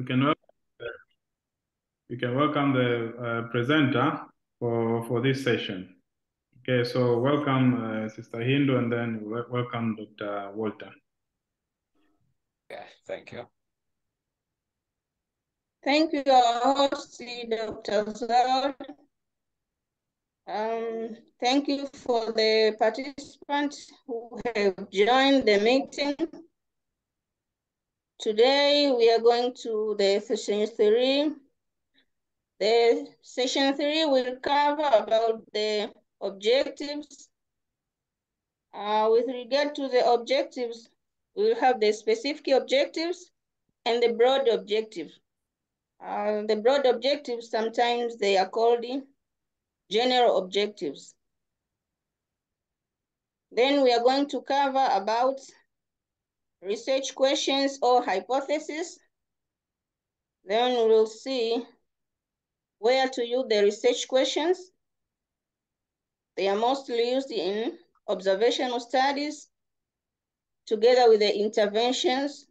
We can welcome, we can welcome the presenter for this session. Okay, so welcome Sister Hindu, and then welcome Dr. Walter. Yeah, thank you. Thank you, our host, Dr. Zod. Thank you for the participants who have joined the meeting. Today, we are going to the session 3. The session 3 will cover about the objectives. With regard to the objectives, we will have the specific objectives and the broad objectives. The broad objectives, sometimes they are called general objectives. Then we are going to cover about research questions or hypotheses. Then we will see where to use the research questions. They are mostly used in observational studies together with the interventions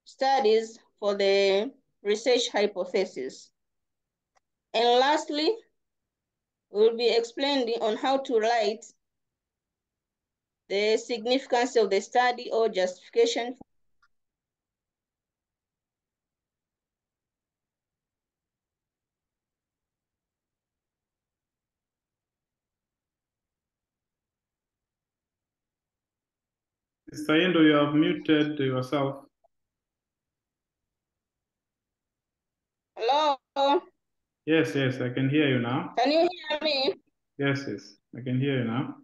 studies for the research hypothesis. And lastly, we'll be explaining on how to write the significance of the study or justification. Sister Hindu, you have muted yourself. Hello? Yes, I can hear you now. Can you hear me? Yes, I can hear you now.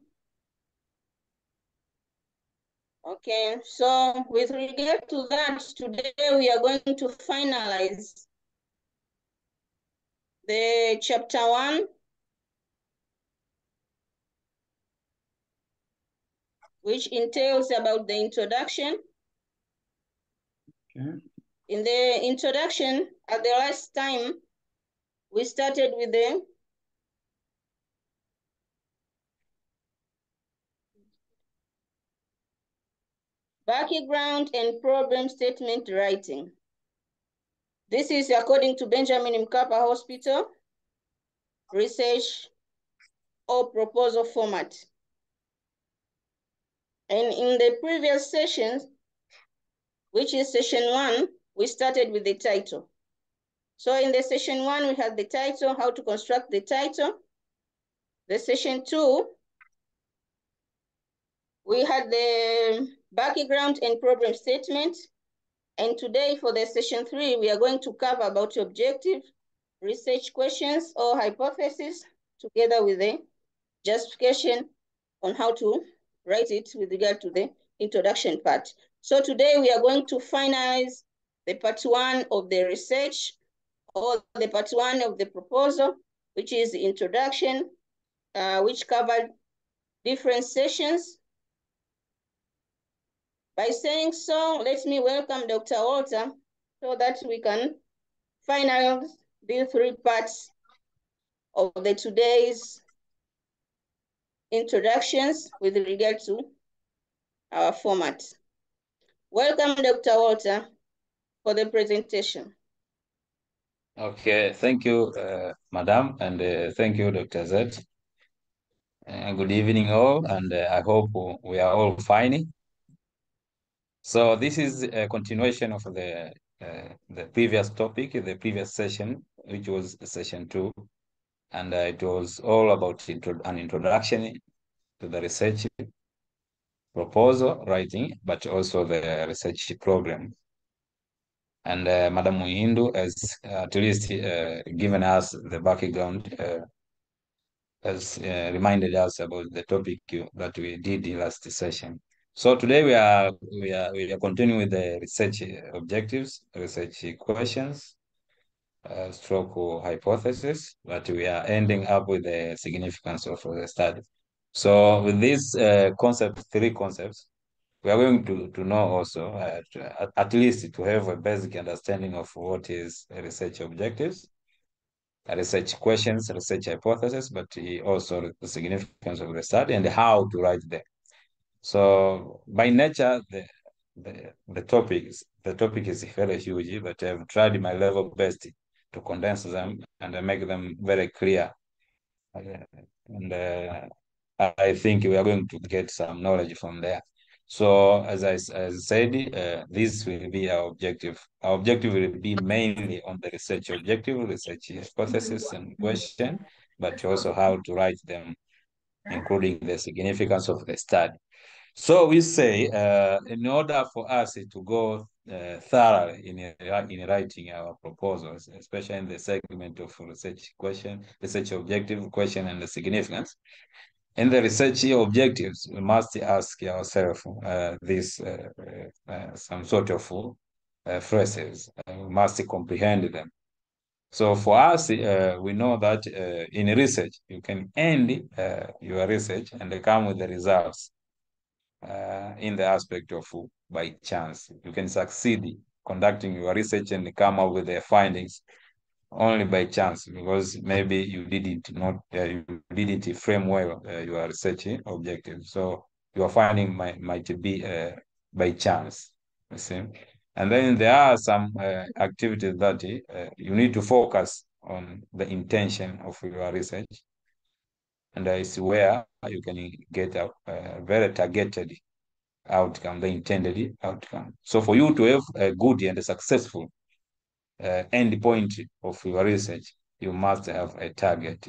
Okay, so with regard to that, today we are going to finalize the chapter 1, which entails about the introduction. Okay. In the introduction, at the last time, we started with the background and problem statement writing. This is according to Benjamin Mkapa Hospital research or proposal format. And in the previous sessions, which is session 1, we started with the title. So in the session 1, we had the title, how to construct the title. The session 2, we had the background and problem statement. And today for the session 3, we are going to cover about objective, research questions or hypothesis, together with the justification on how to write it with regard to the introduction part. So today we are going to finalize the part 1 of the research or the part 1 of the proposal, which is the introduction, which covered different sessions. By saying so, let me welcome Dr. Walter so that we can finalize these 3 parts of the today's introductions with regard to our format. Welcome, Dr. Walter, for the presentation. Okay, thank you, Madam, and thank you, Dr. Z. Good evening, all, and I hope we are all fine. So this is a continuation of the previous topic, the previous session, which was session 2, and it was all about an introduction to the research proposal writing, but also the research program. And Madam Muhindu has at least given us the background, has reminded us about the topic that we did in last session. So today we are continuing with the research objectives, research questions, stroke hypothesis, but we are ending up with the significance of the study. So with these 3 concepts, we are going to know also, at least to have a basic understanding of what is research objectives, research questions, research hypothesis, but also the significance of the study and how to write them. So by nature, the topics, the topic is very huge, but I've tried my level best to condense them and make them very clear. And I think we are going to get some knowledge from there. So as I said, this will be our objective. Our objective will be mainly on the research objective, research hypothesis and question, but also how to write them, including the significance of the study. So we say, in order for us to go thoroughly in writing our proposals, especially in the segment of research question, research objective question, and the significance, in the research objectives, we must ask ourselves some sort of phrases. We must comprehend them. So for us, we know that in research, you can end your research and come with the results in the aspect of by chance. You can succeed conducting your research and come up with the findings only by chance, because maybe you didn't frame well your research objective. So your finding might be by chance. You see, and then there are some activities that you need to focus on the intention of your research, and it's where you can get a very targeted outcome, the intended outcome. So for you to have a good and successful end point of your research, you must have a target.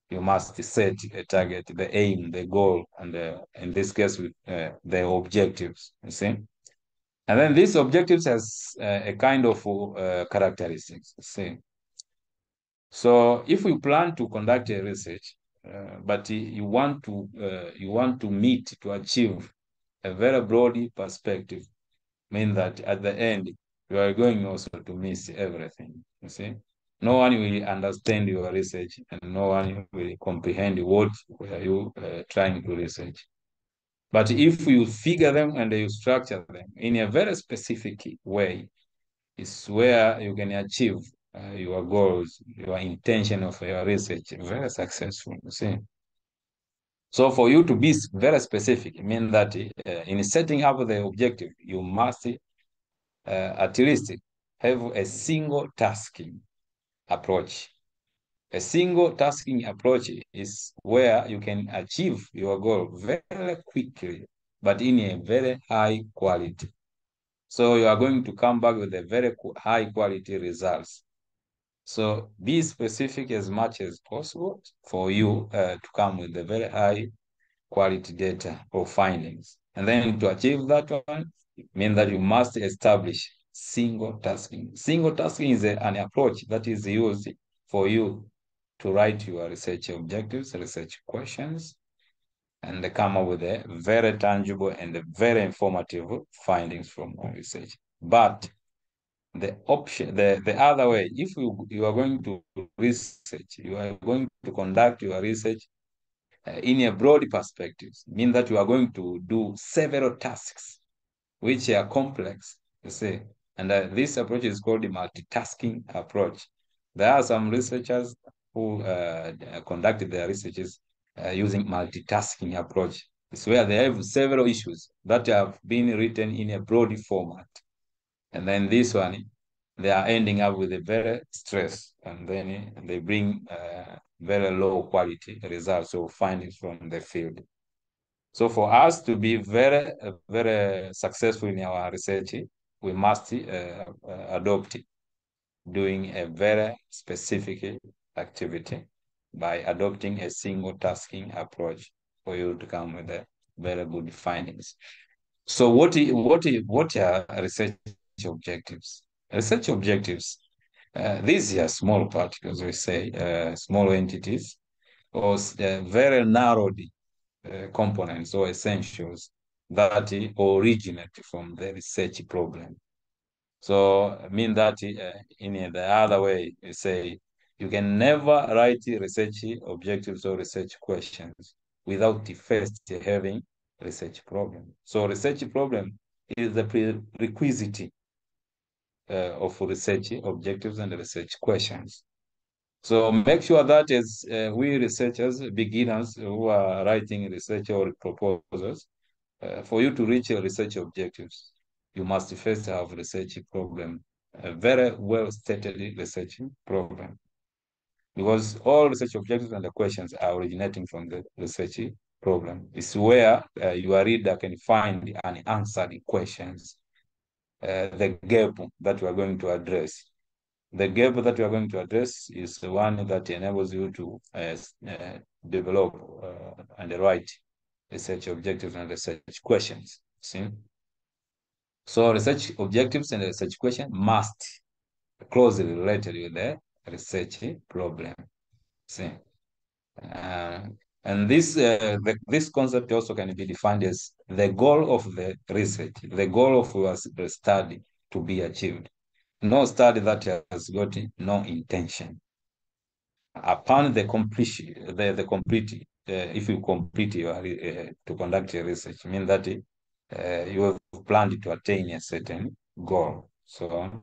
You must set a target, the aim, the goal, and in this case, with the objectives. You see, and then these objectives has a kind of characteristics. See, so if you plan to conduct a research, but you want to meet to achieve a very broad perspective, mean that at the end you are going also to miss everything. You see, no one will understand your research, and no one will comprehend what were you trying to research. But if you figure them and you structure them in a very specific way, it's where you can achieve your goals, your intention of your research very successful. You see. So for you to be very specific, it means that in setting up the objective, you must at least have a single tasking approach. A single tasking approach is where you can achieve your goal very quickly, but in a very high quality. So you are going to come back with a very high quality results. So be specific as much as possible for you to come with a very high quality data or findings. And then to achieve that one, it means that you must establish single tasking. Single tasking is an approach that is used for you to write your research objectives, research questions, and come up with a very tangible and very informative findings from our research. But the other way, if you are going to research, you are going to conduct your research in a broad perspective, mean that you are going to do several tasks which are complex, you see. And this approach is called the multitasking approach. There are some researchers who conducted their researches using multitasking approach. It's where they have several issues that have been written in a broad format. And then this one, they are ending up with a very stress, and then they bring very low quality results or findings from the field. So for us to be very successful in our research, we must adopt doing a very specific activity by adopting a single tasking approach for you to come with a very good findings. So what are research objectives? Research objectives, these are small particles, we say, small entities, or very narrowed components or essentials that originate from the research problem. So I mean that in the other way, you say you can never write research objectives or research questions without first having research problem. So research problem is the prerequisite of research objectives and research questions. So make sure that as we researchers, beginners who are writing research or proposals, for you to reach your research objectives, you must first have research problem, a very well stated research problem, because all research objectives and the questions are originating from the research problem. It's where your reader can find unanswered questions, the gap that we are going to address. The gap that we are going to address is the one that enables you to develop and write research objectives and research questions. See? So research objectives and research question must closely related with the research problem. See? And this concept also can be defined as the goal of the research, the goal of the study to be achieved. No study that has got no intention. Upon the completion, if you complete your to conduct your research, mean that you have planned to attain a certain goal. So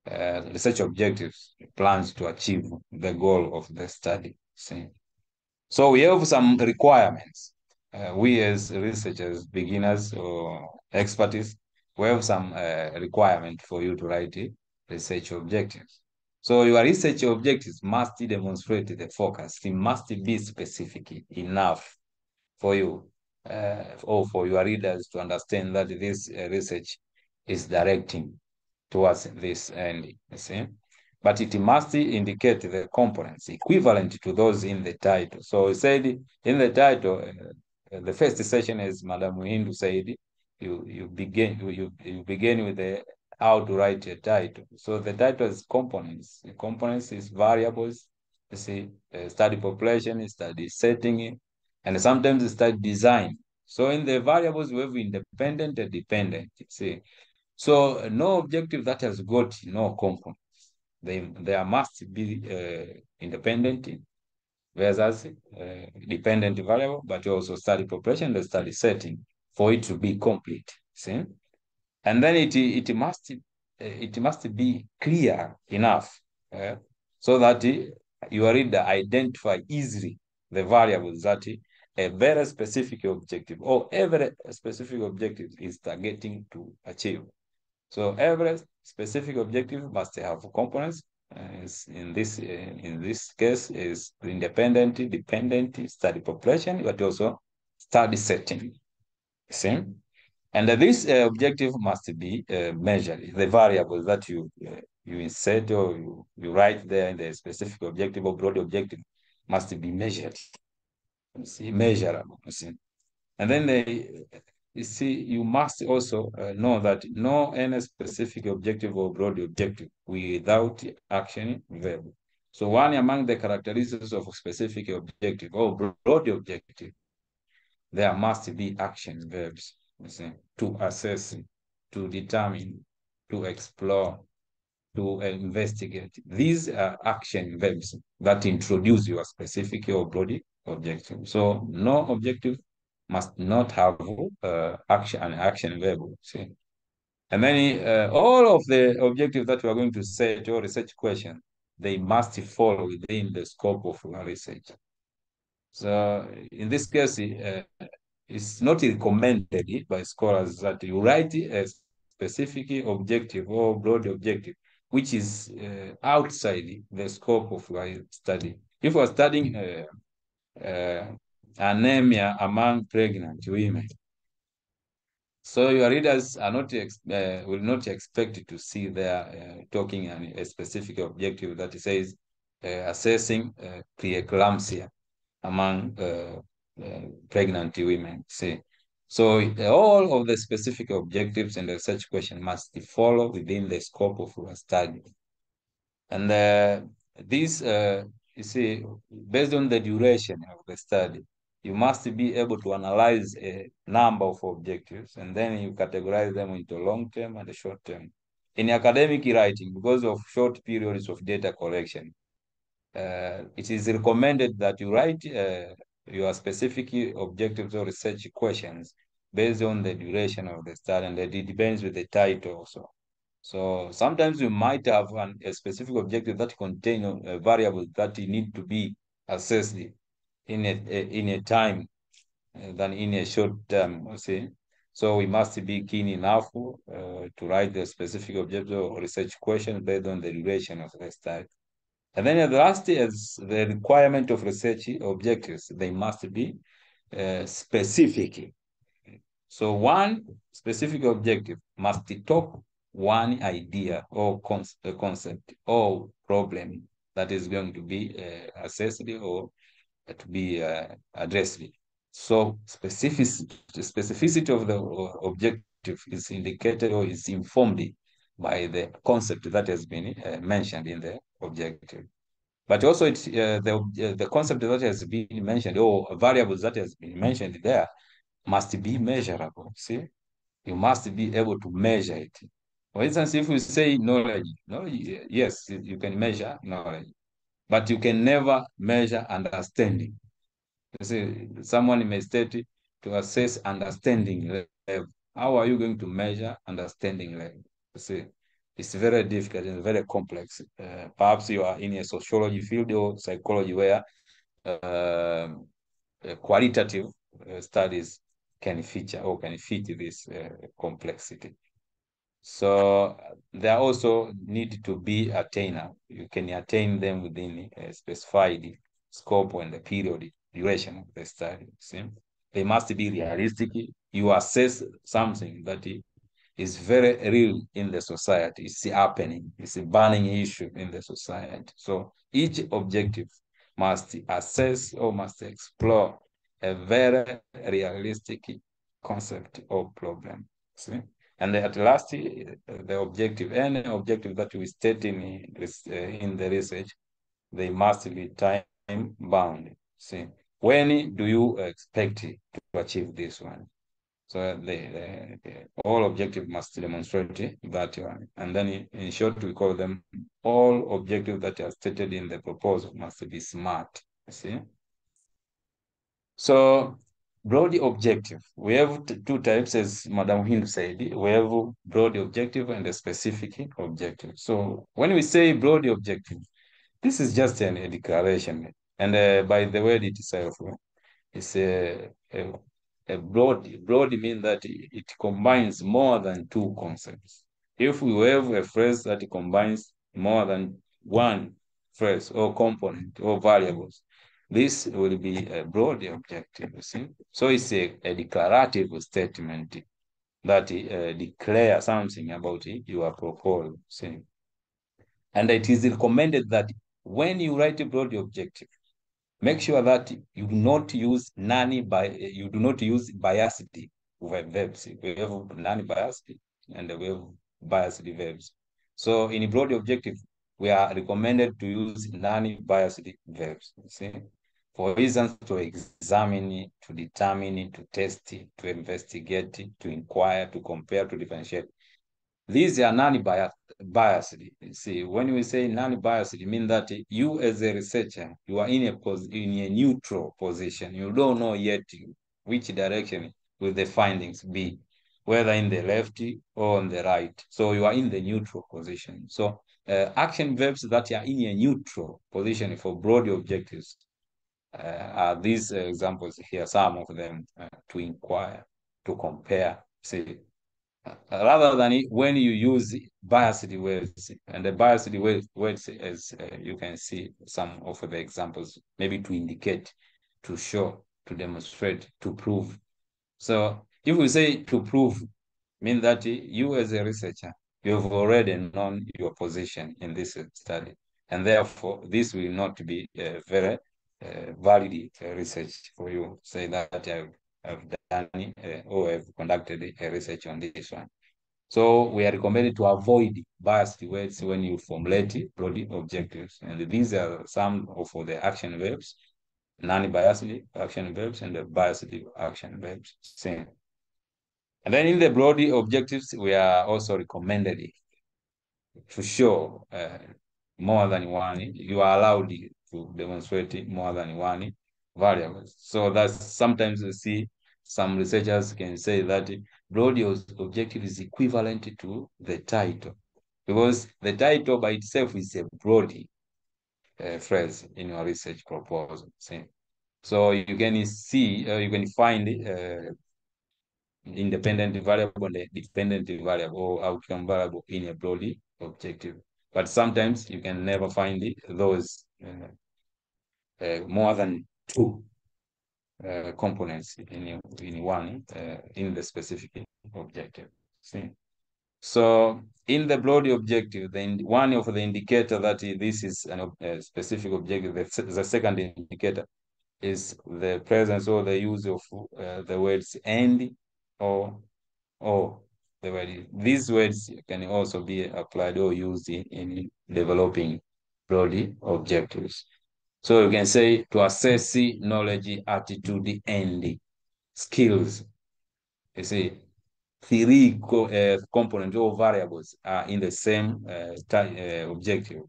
research objectives plans to achieve the goal of the study. See? So we have some requirements. We as researchers, beginners or experts, we have some requirement for you to write research objectives. So your research objectives must demonstrate the focus. It must be specific enough for you or for your readers to understand that this research is directing towards this end. You see? But it must indicate the components equivalent to those in the title. So we said in the title, the first session, as Madam Hindu said, you begin with the how to write a title. So the title is components. The components is variables. You see, study population, study setting, and sometimes study design. So in the variables, we have independent and dependent. You see, so no objective that has got no component. There must be independent versus dependent variable, but also study population and study setting for it to be complete. See? And then it must be clear enough so that your reader identify easily the variables that a very specific objective or every specific objective is targeting to achieve. So every specific objective must have components. In this case, is independent, dependent, study population, but also study setting. See? And this objective must be measured. The variables that you insert or you write there in the specific objective or broad objective must be measured. See, measurable. See? And then you see, you must also know that no any specific objective or broad objective without action verb. So one among the characteristics of a specific objective or broad objective, there must be action verbs. You see, to assess, to determine, to explore, to investigate. These are action verbs that introduce your specific or broad objective. So no objective must not have an action verb. See? And then all of the objectives that we are going to set or research question, they must fall within the scope of our research. So in this case, it's not recommended by scholars that you write a specific objective or broad objective, which is outside the scope of your study. If we're studying anemia among pregnant women, so your readers are not will not expect to see there talking a specific objective that says assessing preeclampsia among pregnant women. See, so all of the specific objectives and the research question must follow within the scope of your study. And this, you see, based on the duration of the study, you must be able to analyze a number of objectives, and then you categorize them into long-term and short-term. In academic writing, because of short periods of data collection, it is recommended that you write your specific objectives or research questions based on the duration of the study, and it depends with the title also. So sometimes you might have a specific objective that contain a variable that need to be assessed in a time than in a short term. See, So we must be keen enough to write the specific objective or research question based on the duration of the study. And then at the last is the requirement of research objectives. They must be specific. So one specific objective must talk one idea or concept or problem that is going to be assessed or to be addressed. So specificity of the objective is indicated or is informed by the concept that has been mentioned in the objective. But also the concept that has been mentioned or variables that has been mentioned there must be measurable. See, you must be able to measure it. For instance, if we say knowledge, yes, you can measure knowledge, but you can never measure understanding. You see, someone may state to assess understanding level. How are you going to measure understanding level? You see, it's very difficult and very complex. Perhaps you are in a sociology field or psychology where qualitative studies can feature or can fit this complexity. So they also need to be attainable. You can attain them within a specified scope and the period duration of the study. See? They must be realistic. You assess something that is very real in the society. It's happening. It's a burning issue in the society. So each objective must assess or must explore a very realistic concept or problem. See? And at last, the objective, any objective that we state in the research, they must be time bound. See, when do you expect to achieve this one? So the all objective must demonstrate that one. And then in short, we call them all objectives that are stated in the proposal must be SMART. See? So broad objective. We have two types, as Madam Hindu said. We have broad objective and a specific objective. So when we say broad objective, this is just a declaration. And by the word itself, it's a broad means that it combines more than two concepts. If we have a phrase that combines more than one phrase or component or variables, this will be a broad objective, you see. So it's a declarative statement that declare something about your proposal, see. And it is recommended that when you write a broad objective, make sure that you do not use biased verbs. We have non-biased and we have biased verbs. So in broad objective, we are recommended to use non-biased verbs. See? For instance, to examine, to determine, to test, to investigate, to inquire, to compare, to differentiate. These are non-biased. See, when we say non-biased, it means that you as a researcher, you are in a neutral position. You don't know yet which direction will the findings be, whether in the left or on the right. So you are in the neutral position. So action verbs that are in a neutral position for broad objectives are these examples here, some of them, to inquire, to compare, see, rather than when you use biased words. And the biased words, as you can see some of the examples, maybe to indicate, to show, to demonstrate, to prove. So if we say to prove, mean that you as a researcher, you have already known your position in this study, and therefore this will not be a very valid research for you. Say that I've done or have conducted a research on this one. So we are recommended to avoid biased words when you formulate broad objectives. And these are some of the action verbs, non-biased action verbs and the biased action verbs. Same. And then in the broad objectives, we are also recommended to show more than one. You are allowed to demonstrate more than one variables. So that's sometimes you see some researchers can say that broad objective is equivalent to the title, because the title by itself is a broad phrase in your research proposal. See? So you can see, you can find independent variable and a dependent variable or outcome variable in a broadly objective. But sometimes you can never find those more than two components in one in the specific objective. See? So in the broad objective, one of the indicator that this is a specific objective, the second indicator is the presence or the use of the words and or the word. These words can also be applied or used in developing broad objectives. So you can say to assess knowledge, attitude, and skills. You see, three components or variables are in the same objective.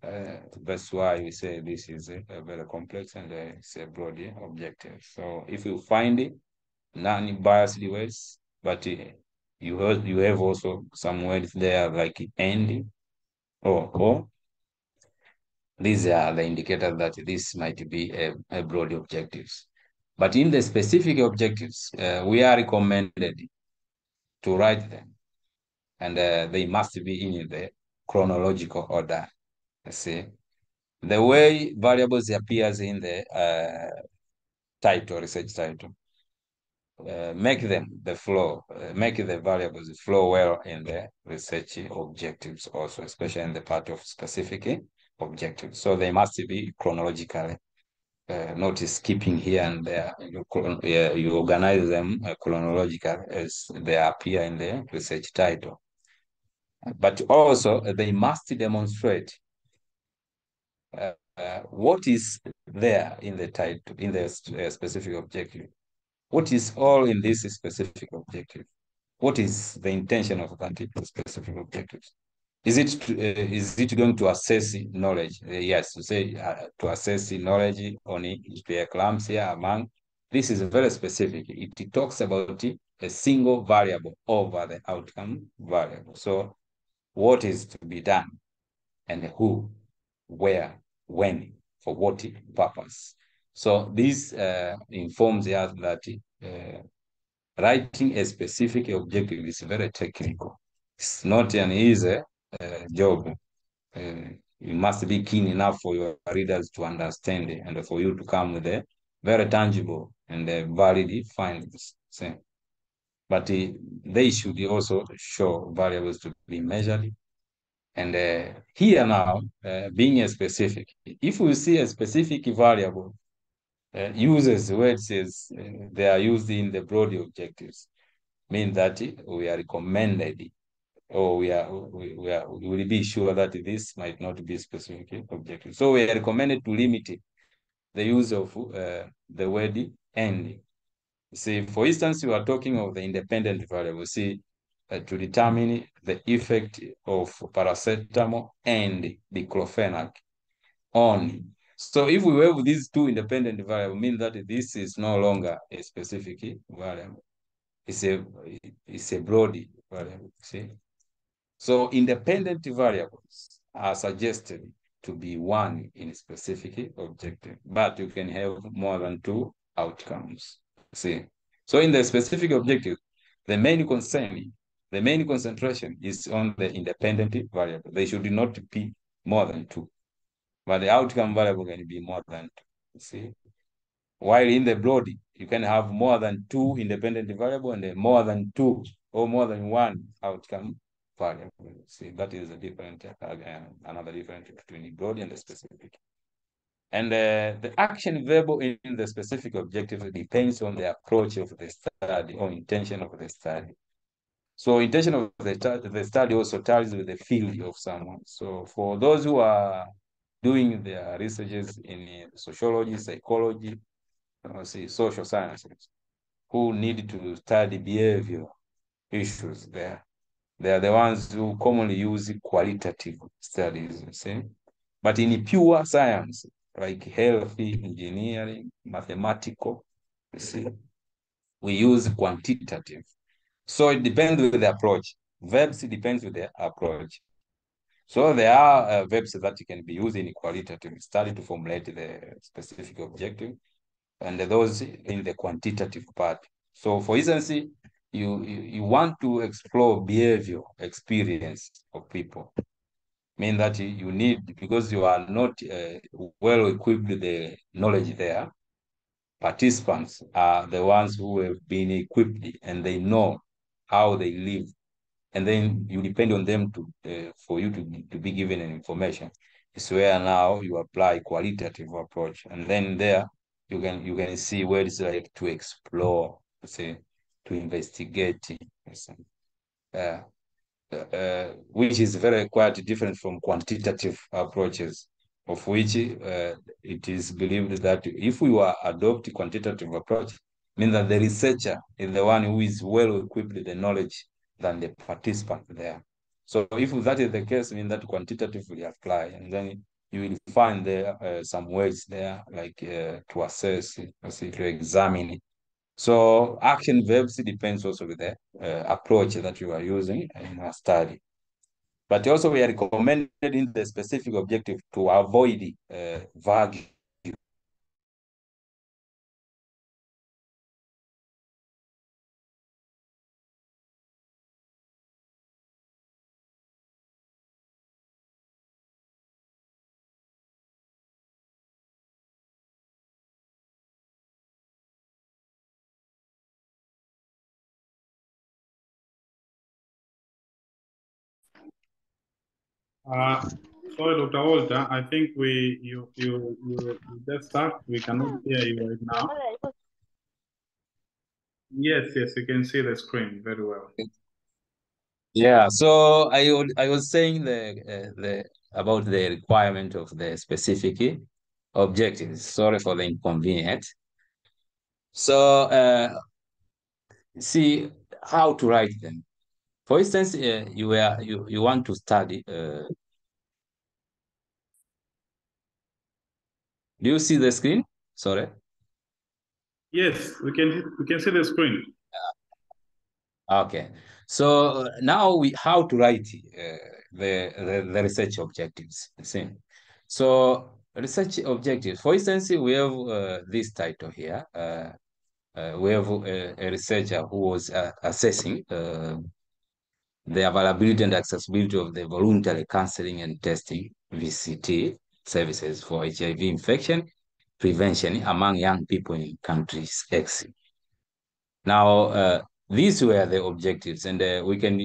That's why we say this is a very complex and it's a broad objective. So if you find non-biased words, but you have also some words there like and or these are the indicators that this might be a broad objectives. But in the specific objectives, we are recommended to write them, and they must be in the chronological order. See, the way variables appears in the research title, make the variables flow well in the research objectives also, especially in the part of specific objectives. So they must be chronologically, not skipping here and there. You organize them chronologically as they appear in the research title. But also they must demonstrate what is there in the title, in the specific objective. What is all in this specific objective? What is the intention of that specific objective? Is it going to assess knowledge? Yes, to say to assess knowledge on preeclampsia among. This is very specific. It talks about a single variable over the outcome variable. So what is to be done and who, where, when, for what purpose. So this informs us that writing a specific objective is very technical. It's not an easy job. You must be keen enough for your readers to understand it and for you to come with a very tangible and valid findings. See? But they should also show variables to be measured. And here now, being a specific, if we see a specific variable uses words as they are used in the broad objectives, mean that we are recommended or we will be sure that this might not be specific objective. So we are recommended to limit the use of the word and. See, for instance, you are talking of the independent variable. See, to determine the effect of paracetamol and diclofenac on. So if we have these two independent variables, mean that this is no longer a specific variable. It's a broad variable. See, so independent variables are suggested to be one in a specific objective, but you can have more than two outcomes. See, so in the specific objective, the main concentration is on the independent variable. They should not be more than two, but the outcome variable can be more than two. See, while in the broad, you can have more than two independent variable and more than two or more than one outcome variable. See, that is a different, another difference between the broad and the specific. And the action verbal in the specific objective depends on the approach of the study or intention of the study. So intention of the study also ties with the field of someone. So for those who are doing their researches in sociology, psychology, social sciences, who need to study behavior issues there, they are the ones who commonly use qualitative studies, see? But in pure science, like healthy, engineering, mathematical, you see, we use quantitative. So it depends with the approach. Verbs depends with the approach. So there are verbs that can be used in qualitative study to formulate the specific objective, and those in the quantitative part. So for instance, you want to explore behavior experience of people. Mean that you need, because you are not well equipped with the knowledge there. Participants are the ones who have been equipped and they know how they live, and then you depend on them to for you to be given an information. It's where now you apply qualitative approach, and then there you can see where it's like to explore, say, to investigate, uh, which is very quite different from quantitative approaches, of which it is believed that if we were adopt quantitative approach, means that the researcher is the one who is well equipped with the knowledge than the participant there. So if that is the case, mean that quantitatively apply, and then you will find there some ways there, like to assess, to examine. So action verbs depends also with the approach that you are using in a study. But also we are recommended in the specific objective to avoid vague. Sorry, Dr. Walter. I think you just start. We cannot hear you right now. Yes, you can see the screen very well. Yeah, so I was saying the about the requirement of the specific objectives. Sorry for the inconvenience. So see how to write them. For instance, you want to study. Do you see the screen? Sorry. Yes, we can see the screen. Okay. So now we how to write the research objectives. See. So research objectives. For instance, we have this title here. We have a researcher who was assessing the availability and accessibility of the voluntary counseling and testing (VCT) services for HIV infection prevention among young people in countries X. Now, these were the objectives, and we can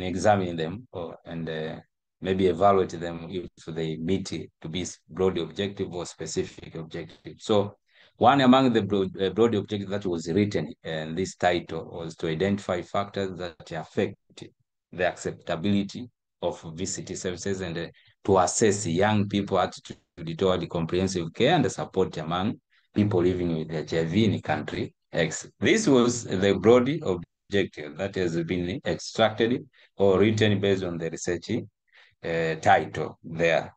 examine them and maybe evaluate them if they meet to be broad objective or specific objective. So, one among the broad objectives that was written in this title was to identify factors that affect the acceptability of VCT services and to assess young people attitude toward comprehensive care and support among people living with HIV in country X. This was the broad objective that has been extracted or written based on the research title there.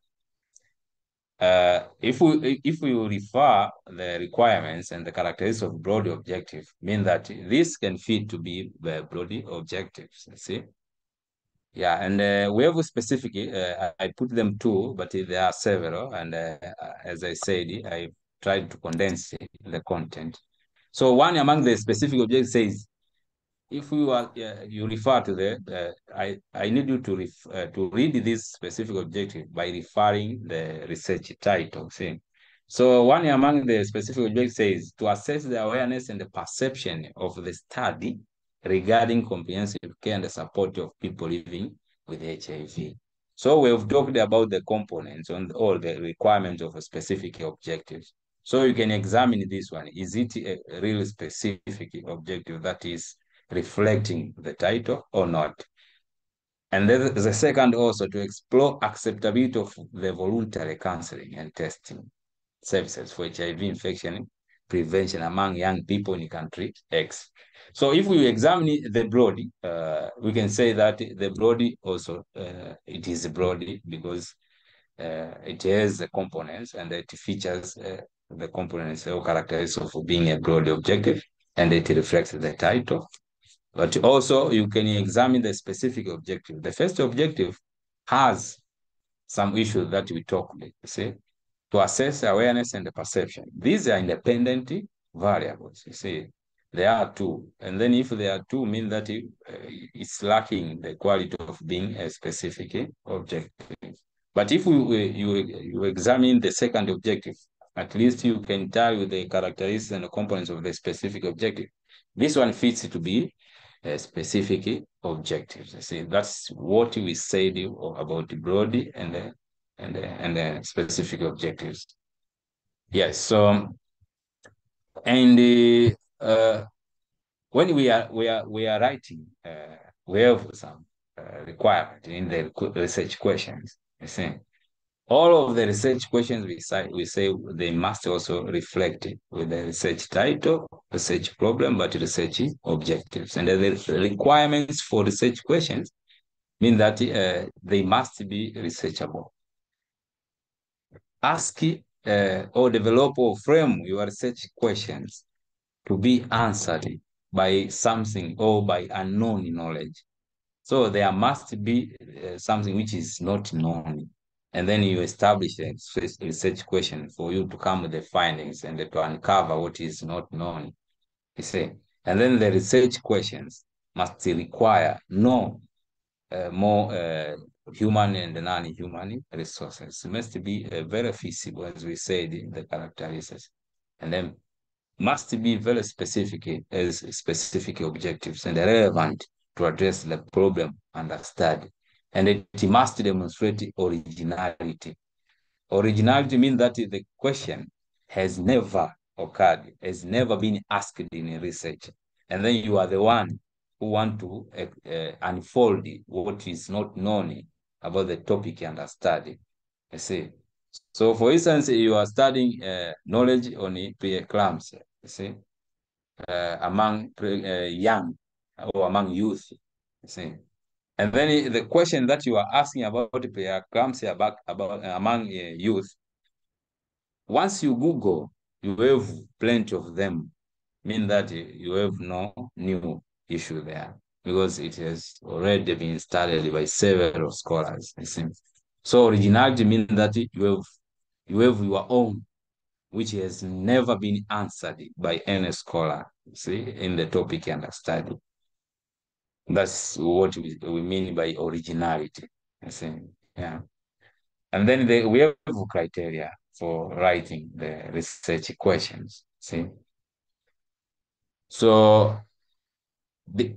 If we refer the requirements and the characteristics of broad objective, mean that this can fit to be the broad objectives. See. Yeah, and we have a specific, I put them two, but there are several. And as I said, I tried to condense the content. So one among the specific objects says, if you refer to I need you to read this specific objective by referring the research title. See? So one among the specific objects says to assess the awareness and the perception of the study regarding comprehensive care and the support of people living with HIV. So we've talked about the components on all the requirements of a specific objectives. So you can examine this one. Is it a real specific objective that is reflecting the title or not? And then the second also to explore acceptability of the voluntary counseling and testing services for HIV infection prevention among young people in country X. So if we examine the broad, we can say that the broad also, it is broad because it has the components and it features the components or characteristics of being a broad objective, and it reflects the title. But also you can examine the specific objective. The first objective has some issues that we talked about, see, to assess awareness and the perception. These are independent variables, you see. there are two. And then if there are two, mean that it's lacking the quality of being a specific objective. But if you examine the second objective, at least you can tell you the characteristics and the components of the specific objective. This one fits to be a specific objectives. See, that's what we said about the broad and the specific objectives. Yes. So, and when we are writing, we have some requirement in the research questions. You see, all of the research questions we say they must also reflect it with the research title, research problem, but research objectives. And the requirements for research questions mean that they must be researchable. Ask or develop or frame your research questions to be answered by something or by unknown knowledge. So there must be something which is not known. And then you establish a research question for you to come with the findings and to uncover what is not known. You see, and then the research questions must require more human and non-human resources. It must be very feasible, as we said in the characteristics, and then must be very specific as specific objectives and relevant to address the problem under study. And it must demonstrate originality. Originality means that the question has never occurred, has never been asked in research. And then you are the one who want to unfold what is not known about the topic under study. You see. So, for instance, you are studying knowledge on preeclampsia, you see, among young or among youth, you see. And then the question that you are asking about preeclampsia about among youth, once you Google, you have plenty of them, mean that you have no new issue there because it has already been studied by several scholars, you see. So originality means that you have your own, which has never been answered by any scholar, see, in the topic under study. That's what we mean by originality, you see. Yeah. And then we have criteria for writing the research questions, see. So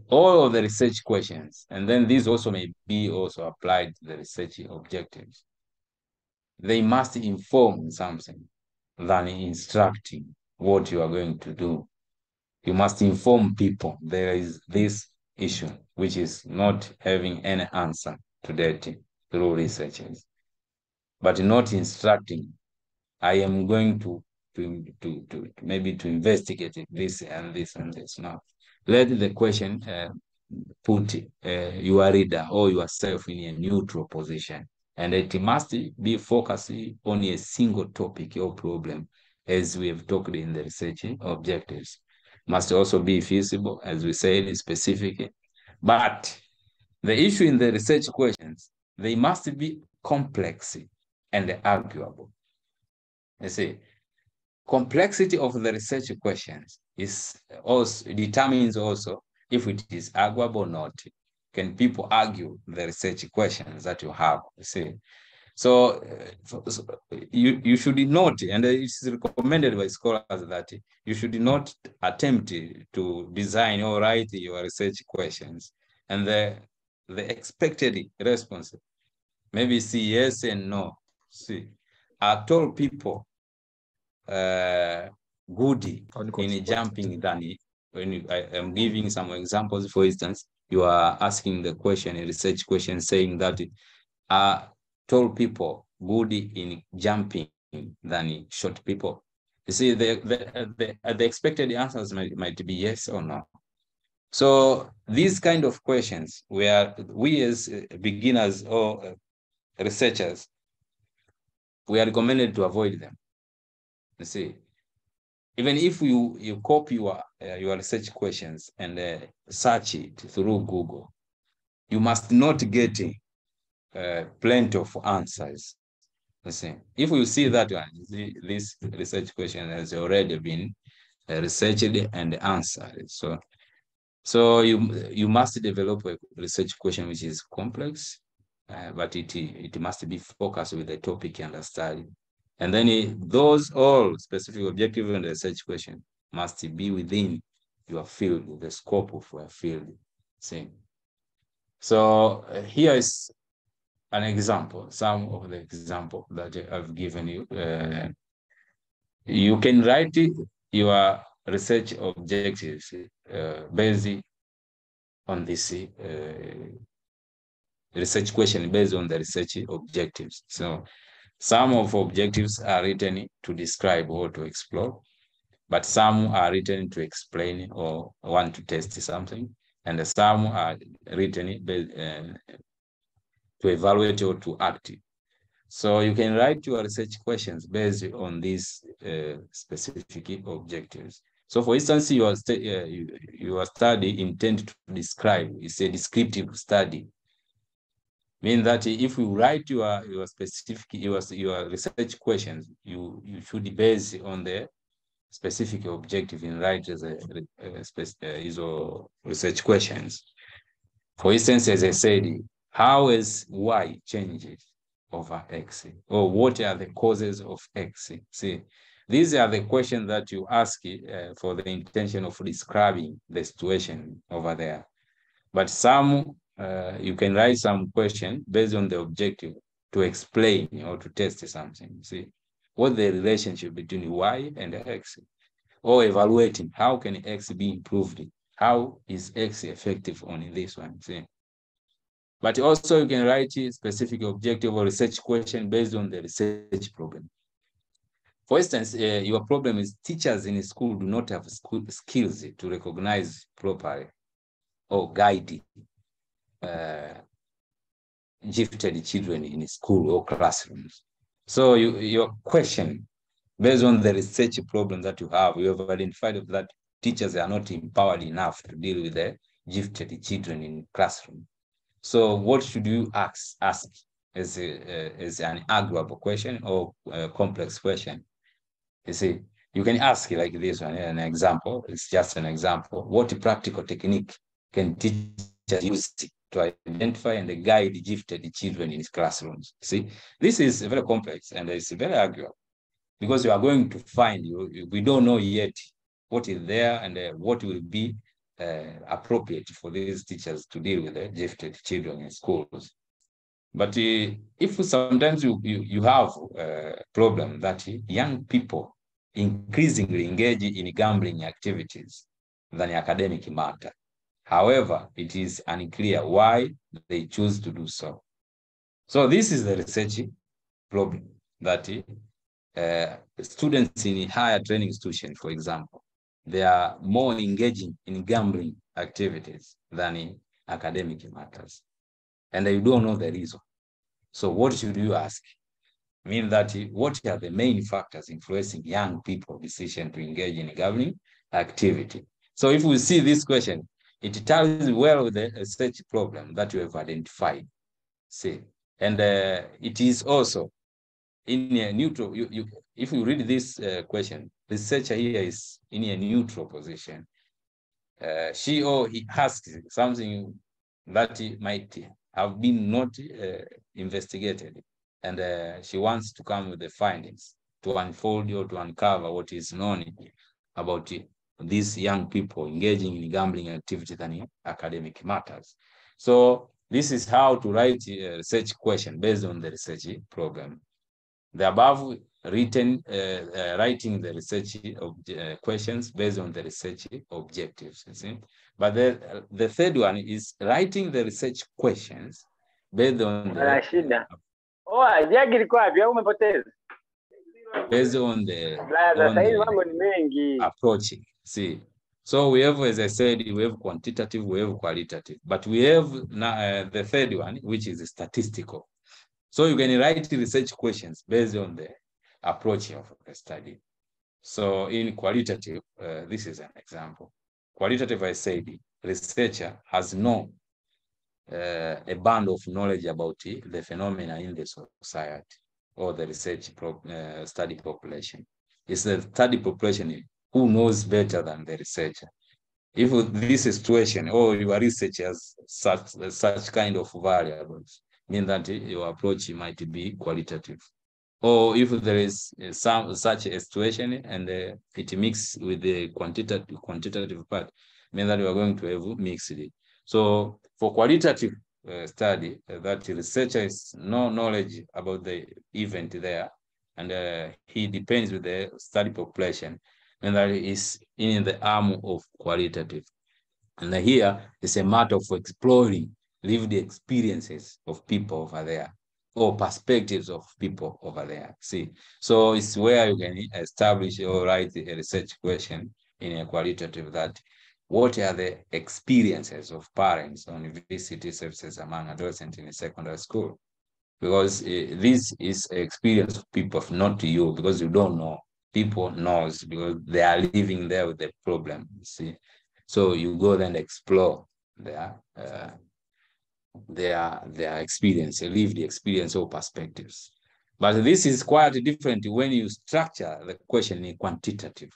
all of the research questions, and then these also may be also applied to the research objectives. They must inform something than instructing what you are going to do. You must inform people there is this issue, which is not having any answer to that through researchers, but not instructing. I am going to maybe to investigate this and this and this. No, let the question put your reader or yourself in a neutral position, and it must be focused on a single topic or problem, as we have talked in the research objectives. Must also be feasible, as we said, specific. But the issue in the research questions, they must be complex and arguable. You see, complexity of the research questions is also determines also if it is arguable or not. Can people argue the research questions that you have? You see, so you should not, and it's recommended by scholars that you should not attempt to design or write your research questions and the expected response maybe see yes and no. See, I told people good in jumping than when I am giving some examples. For instance, you are asking the question, a research question, saying that tall people good in jumping than short people. You see, the expected answers might be yes or no. So these kind of questions, where we as beginners or researchers, we are recommended to avoid them. You see, even if you copy your research questions and search it through Google, you must not get plenty of answers. You see, if you see that one, this research question has already been researched and answered. So you must develop a research question which is complex, but it must be focused with the topic under study. And then those all specific objective and research question must be within your field, the scope of your field. See. So here is an example, some of the example that I've given you. You can write your research objectives based on this research question based on the research objectives. So some of objectives are written to describe or to explore, but some are written to explain or want to test something, and some are written to evaluate or to act. So you can write your research questions based on these specific objectives. So for instance, your study intended to describe, it's a descriptive study. Mean that if you write your specific your research questions, you should base on the specific objective in write as research questions. For instance, as I said, how is Y changed over X? Or what are the causes of X? See, these are the questions that you ask for the intention of describing the situation over there. But some, you can write some question based on the objective to explain or to test something. See, what the relationship between Y and X? Or evaluating, how can X be improved? How is X effective on this one? See? But also you can write a specific objective or research question based on the research problem. For instance, your problem is teachers in school do not have skills to recognize properly or guide gifted children in school or classrooms. So your question, based on the research problem that you have identified that teachers are not empowered enough to deal with the gifted children in classroom. So what should you ask as an arguable question or a complex question? You see, you can ask like this one, an example. It's just an example. What practical technique can teachers use to identify and guide gifted children in classrooms? See, this is very complex and it's very arguable because you are going to find, we don't know yet what is there and what will be appropriate for these teachers to deal with the gifted children in schools. But if sometimes you have a problem that young people increasingly engage in gambling activities than academic matter. However, it is unclear why they choose to do so. So this is the research problem that students in higher training institutions, for example, they are more engaging in gambling activities than in academic matters. And you don't know the reason. So what should you ask? I mean that what are the main factors influencing young people's decision to engage in gambling activity? So if we see this question, it tells well with the research problem that you have identified. See, and it is also in a neutral. If you read this question, the researcher here is in a neutral position. She or he asks something that might have been not investigated, and she wants to come with the findings to unfold or to uncover what is known about these young people engaging in gambling activity than academic matters. So this is how to write a research question based on the research problem. The above written, writing the research questions based on the research objectives. You see? But the third one is writing the research questions based on the based on the approaching. See, so we have, as I said, we have quantitative, we have qualitative, but we have the third one, which is statistical. So you can write research questions based on the approach of the study. So in qualitative, this is an example. Qualitative, I said, researcher has no a band of knowledge about the phenomena in the society or the research study population. It's the study population who knows better than the researcher. If this situation or your research has such kind of variables, mean that your approach might be qualitative. Or if there is such a situation and it mixes with the quantitative part, mean that you are going to have mixed. So for qualitative study, that researcher is no knowledge about the event there, and he depends with the study population, and that is in the arm of qualitative. And here is a matter of exploring lived experiences of people over there, or perspectives of people over there. See, so it's where you can establish or write a research question in a qualitative, that what are the experiences of parents on VCT services among adolescents in a secondary school? Because this is experience of people, not you, because you don't know. People knows because they are living there with the problem, you see. So you go then explore their experience, lived experience or perspectives. But this is quite different when you structure the question in quantitative,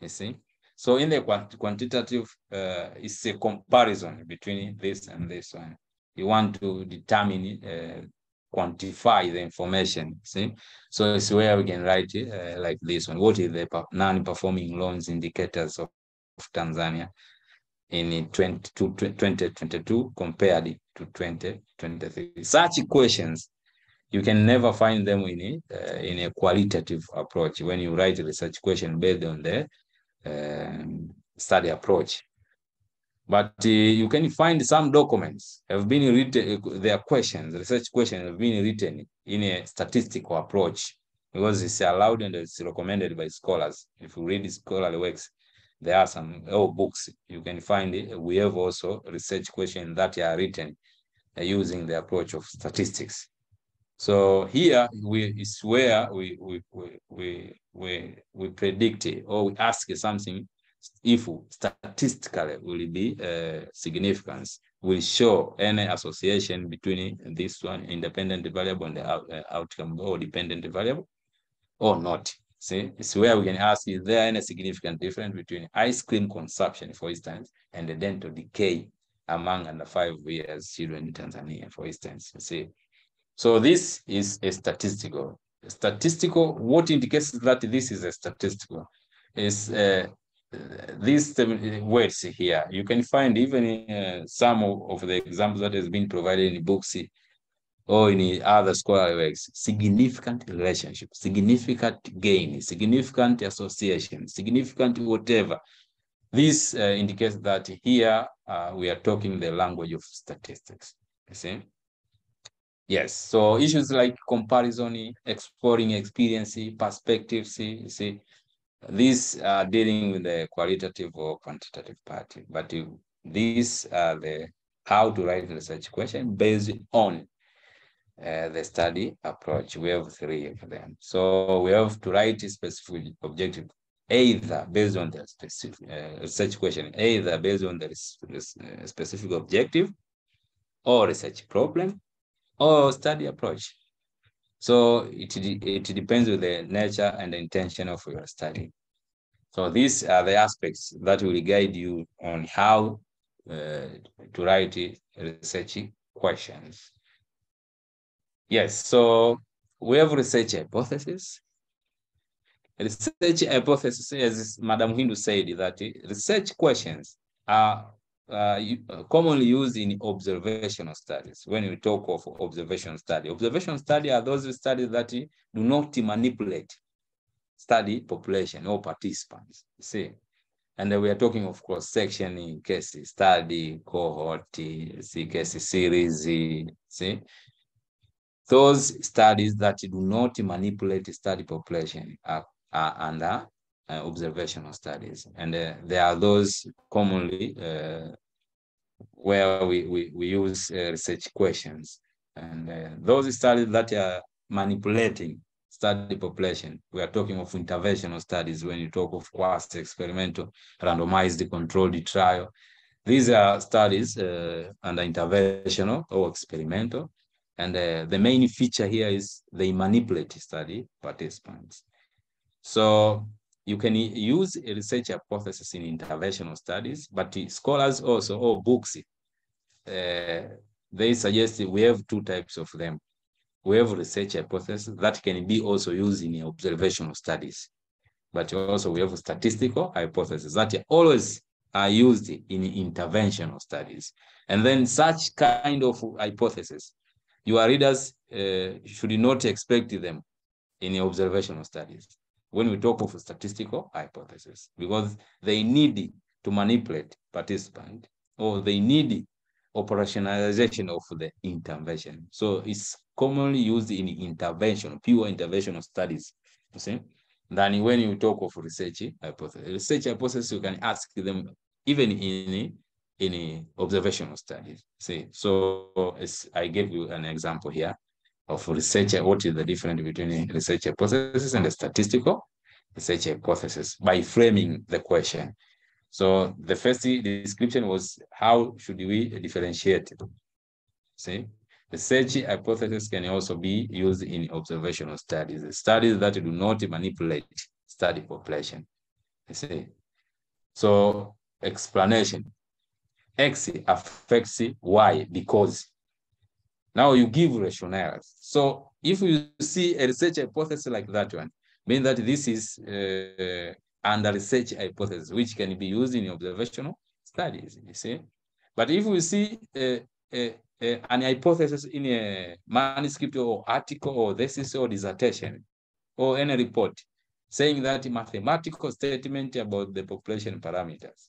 you see. So in the quantitative, it's a comparison between this and this one. You want to determine, quantify the information, see? So it's where we can write like this one. What is the non-performing loans indicators of Tanzania in 2022 compared to 2023? Such questions, you can never find them in a qualitative approach when you write a research question based on the study approach. But you can find some documents have been written, their questions, research questions have been written in a statistical approach, because it's allowed and it's recommended by scholars. If you read scholarly works, there are some books you can find it. We have also research questions that are written using the approach of statistics. So here is where we predict or we ask something, if statistically will be significance, will show any association between this one independent variable and the outcome or dependent variable or not. See, it's where we can ask, is there any significant difference between ice cream consumption, for instance, and the dental decay among under 5 years children in Tanzania, for instance? You see, so this is a statistical. What indicates that this is a statistical is these words here. You can find even in some of the examples that has been provided in books or in other scholarly works: significant relationship, significant gain, significant association, significant whatever. This indicates that here we are talking the language of statistics, you see? Yes, so issues like comparison, exploring experience, perspectives, you see, these are dealing with the qualitative or quantitative part. But these are the how to write research question based on the study approach. We have 3 of them. So we have to write a specific objective, either based on the specific research question, either based on the specific objective or research problem or study approach. So it depends on the nature and the intention of your study. So these are the aspects that will guide you on how to write research questions. Yes, so we have research hypothesis. Research hypothesis, as Madam Hindu said, that research questions are commonly used in observational studies. When we talk of observational study are those studies that do not manipulate study population or participants, see. And we are talking of cross-section, case study, cohort, see, case series, see. Those studies that do not manipulate study population are under observational studies. And there are those commonly where we use research questions. And those studies that are manipulating study population, we are talking of interventional studies when you talk of quasi-experimental, randomized controlled trial. These are studies under interventional or experimental. And the main feature here is they manipulate study participants. So you can use a research hypothesis in interventional studies, but scholars also, or books, they suggest we have two types of them. We have research hypothesis that can be also used in observational studies, but also we have statistical hypotheses that always are used in interventional studies. And then such kind of hypothesis, your readers should not expect them in observational studies when we talk of statistical hypothesis, because they need to manipulate participants, or they need operationalization of the intervention. So it's commonly used in intervention, pure interventional studies, you see, than when you talk of research hypothesis. Research hypothesis, you can ask them even in observational studies. See, so I gave you an example here of research. What is the difference between research hypothesis and a statistical research hypothesis by framing the question. So the first description was, how should we differentiate? See, research hypothesis can also be used in observational studies, studies that do not manipulate study population. You see, so explanation: X affects Y because. Now you give rationales. So if you see a research hypothesis like that one, mean that this is under research hypothesis, which can be used in observational studies, you see. But if we see an hypothesis in a manuscript or article or thesis or dissertation or any report saying that mathematical statement about the population parameters,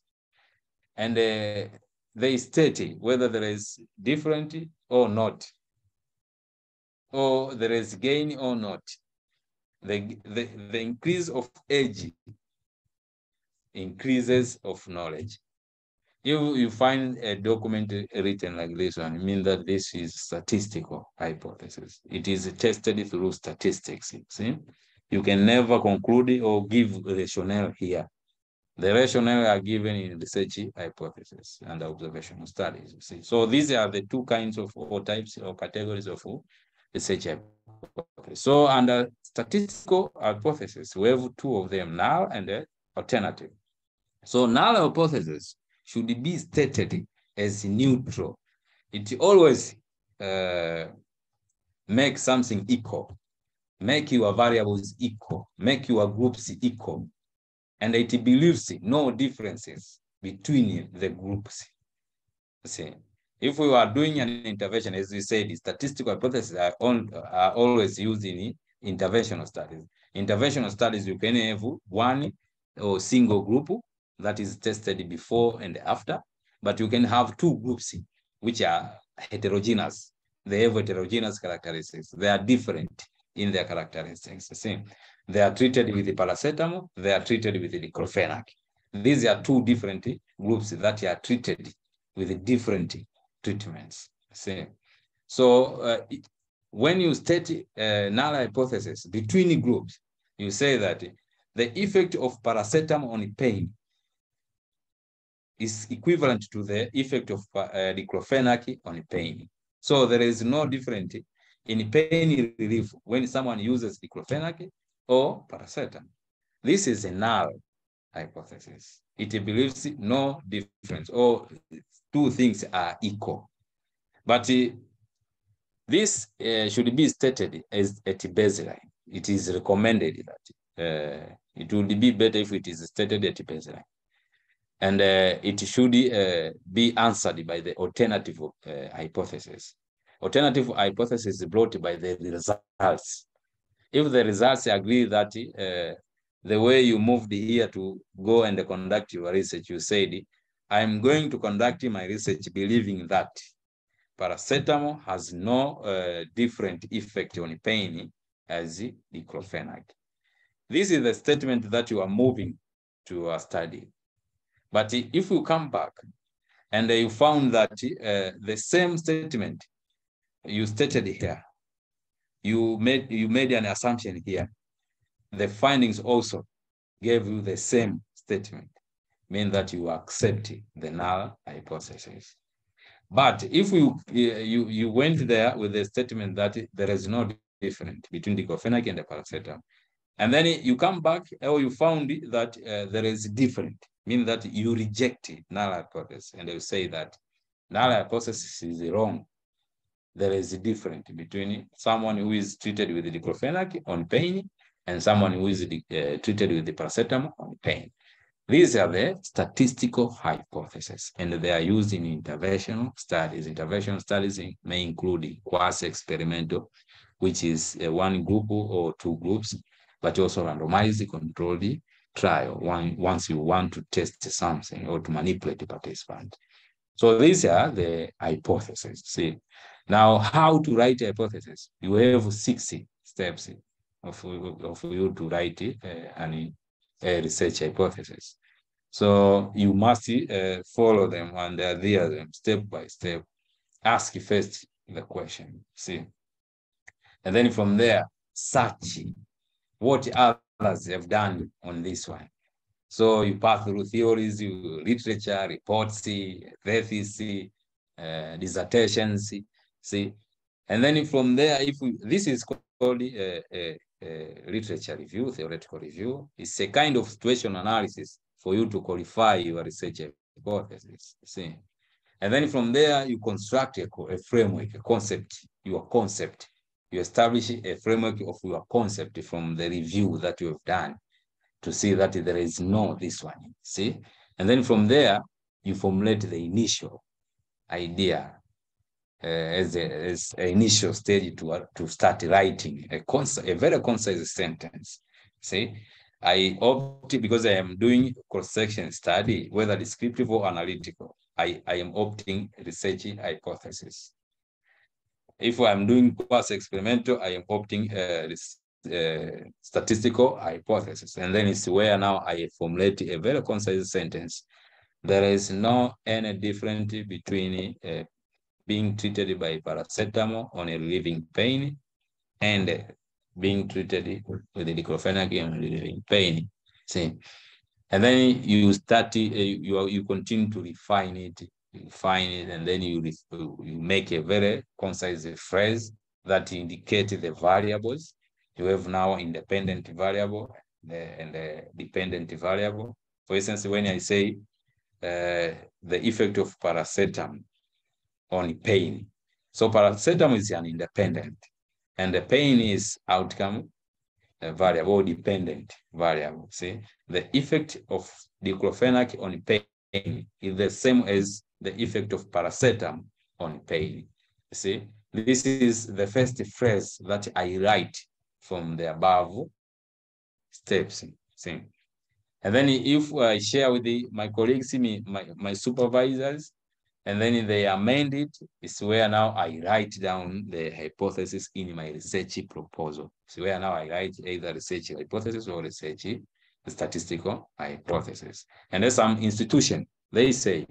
and they state whether there is different or not, or there is gain or not, the increase of age increases of knowledge. If you find a document written like this one, it means that this is statistical hypothesis. It is tested through statistics. See, you can never conclude or give rationale here. The rationale are given in research hypothesis and observational studies. You see, so these are the two kinds of, or types or categories of research hypothesis. So under statistical hypothesis, we have two of them, null and alternative. So null hypothesis should be stated as neutral. It always make something equal, make your variables equal, make your groups equal, and it believes no differences between the groups. See, if we are doing an intervention, as we said, statistical hypotheses are always used in interventional studies. Interventional studies, you can have one or single group that is tested before and after, but you can have two groups which are heterogeneous. They have heterogeneous characteristics. They are different in their characteristics. See, they are treated with the paracetamol, they are treated with the diclofenac. These are two different groups that are treated with different treatments. See, so when you state null hypothesis between groups, you say that the effect of paracetamol on pain is equivalent to the effect of diclofenac on pain. So there is no difference in pain relief when someone uses diclofenac or paracetamol. This is a null hypothesis. It believes no difference, or two things are equal. But this should be stated as at baseline. It is recommended that it would be better if it is stated at baseline. And it should be answered by the alternative hypothesis. Alternative hypothesis is brought by the results. If the results agree that the way you moved here to go and conduct your research, you said, I'm going to conduct my research believing that paracetamol has no different effect on pain as diclofenac. This is the statement that you are moving to a study. But if you come back and you found that the same statement you stated here, you made an assumption here, the findings also gave you the same statement, mean that you accept the null hypothesis. But if you went there with the statement that there is no difference between diclofenac and the paracetamol, And then you come back, or you found that there is different, meaning that you reject null hypothesis, and you say that null hypothesis is wrong. There is a difference between someone who is treated with diclofenac on pain and someone who is treated with the paracetamol on pain. These are the statistical hypotheses, and they are used in interventional studies. Interventional studies may include quasi-experimental, which is one group or two groups, but also randomized controlled trial once you want to test something or to manipulate the participant. So these are the hypotheses. See, now how to write a hypothesis? You have 60 steps of you to write a research hypothesis. So you must follow them and adhere them step by step. Ask first the question, see. And then from there, search what others have done on this one. So you pass through theories, literature, reports, theses, dissertations, see. And then from there, this is called literature review, theoretical review. It's a kind of situation analysis for you to qualify your research hypothesis, see. And then from there, you construct a framework, a concept, your concept. You establish a framework of your concept from the review that you have done to see that there is this one, see? And then from there, you formulate the initial idea as an initial stage to start writing a very concise sentence, see? I opt, because I am doing cross-section study, whether descriptive or analytical, I am opting research hypothesis. If I'm doing quasi-experimental, I am opting statistical hypothesis. And then it's where now I formulate a very concise sentence. There is no any difference between being treated by paracetamol on a relieving pain and being treated with the diclofenac on relieving pain. See, and then you start you continue to refine it, and then you make a very concise phrase that indicates the variables. You have now independent variable and the dependent variable. For instance, when I say the effect of paracetamol on pain, so paracetamol is an independent, and the pain is outcome variable or dependent variable. See, the effect of diclofenac on pain is the same as the effect of paracetamol on pain. See, this is the first phrase that I write from the above steps. See, and then if I share with my colleagues, my supervisors, and then they amend it, it's where now I write down the hypothesis in my research proposal. So where now I write either research hypothesis or research statistical hypothesis. And there's some institution, they say,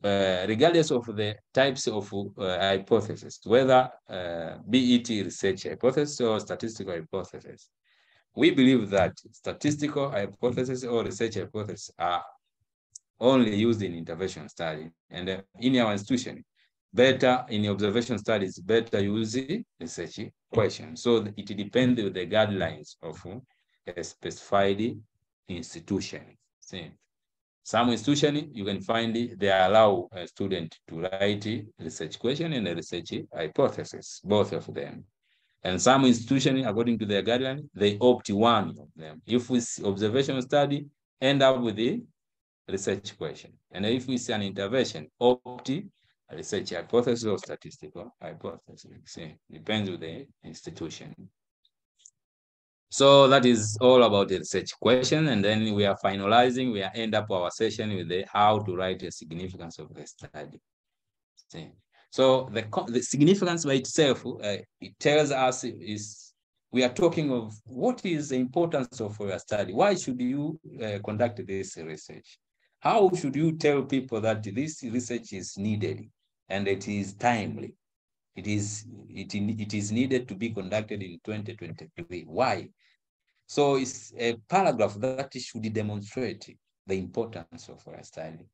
regardless of the types of hypothesis, whether be it research hypothesis or statistical hypothesis, we believe that statistical hypothesis or research hypothesis are only used in intervention study. And in our institution, better in observation studies, better use research questions. So it depends on the guidelines of a specified institution. See, some institution you can find they allow a student to write research question and a research hypothesis, both of them. And some institution, according to their guideline, they opt one of them. If it's observation study, end up with the research question. And if it's an intervention, opt a research hypothesis or statistical hypothesis. See, depends on the institution. So that is all about the research question. And then we are finalizing, we end up our session with the how to write the significance of the study. See. So the significance by itself, it tells us is we are talking of what is the importance of your study. Why should you conduct this research? How should you tell people that this research is needed and it is timely? It is needed to be conducted in 2023. Why? So it's a paragraph that should demonstrate the importance of our study.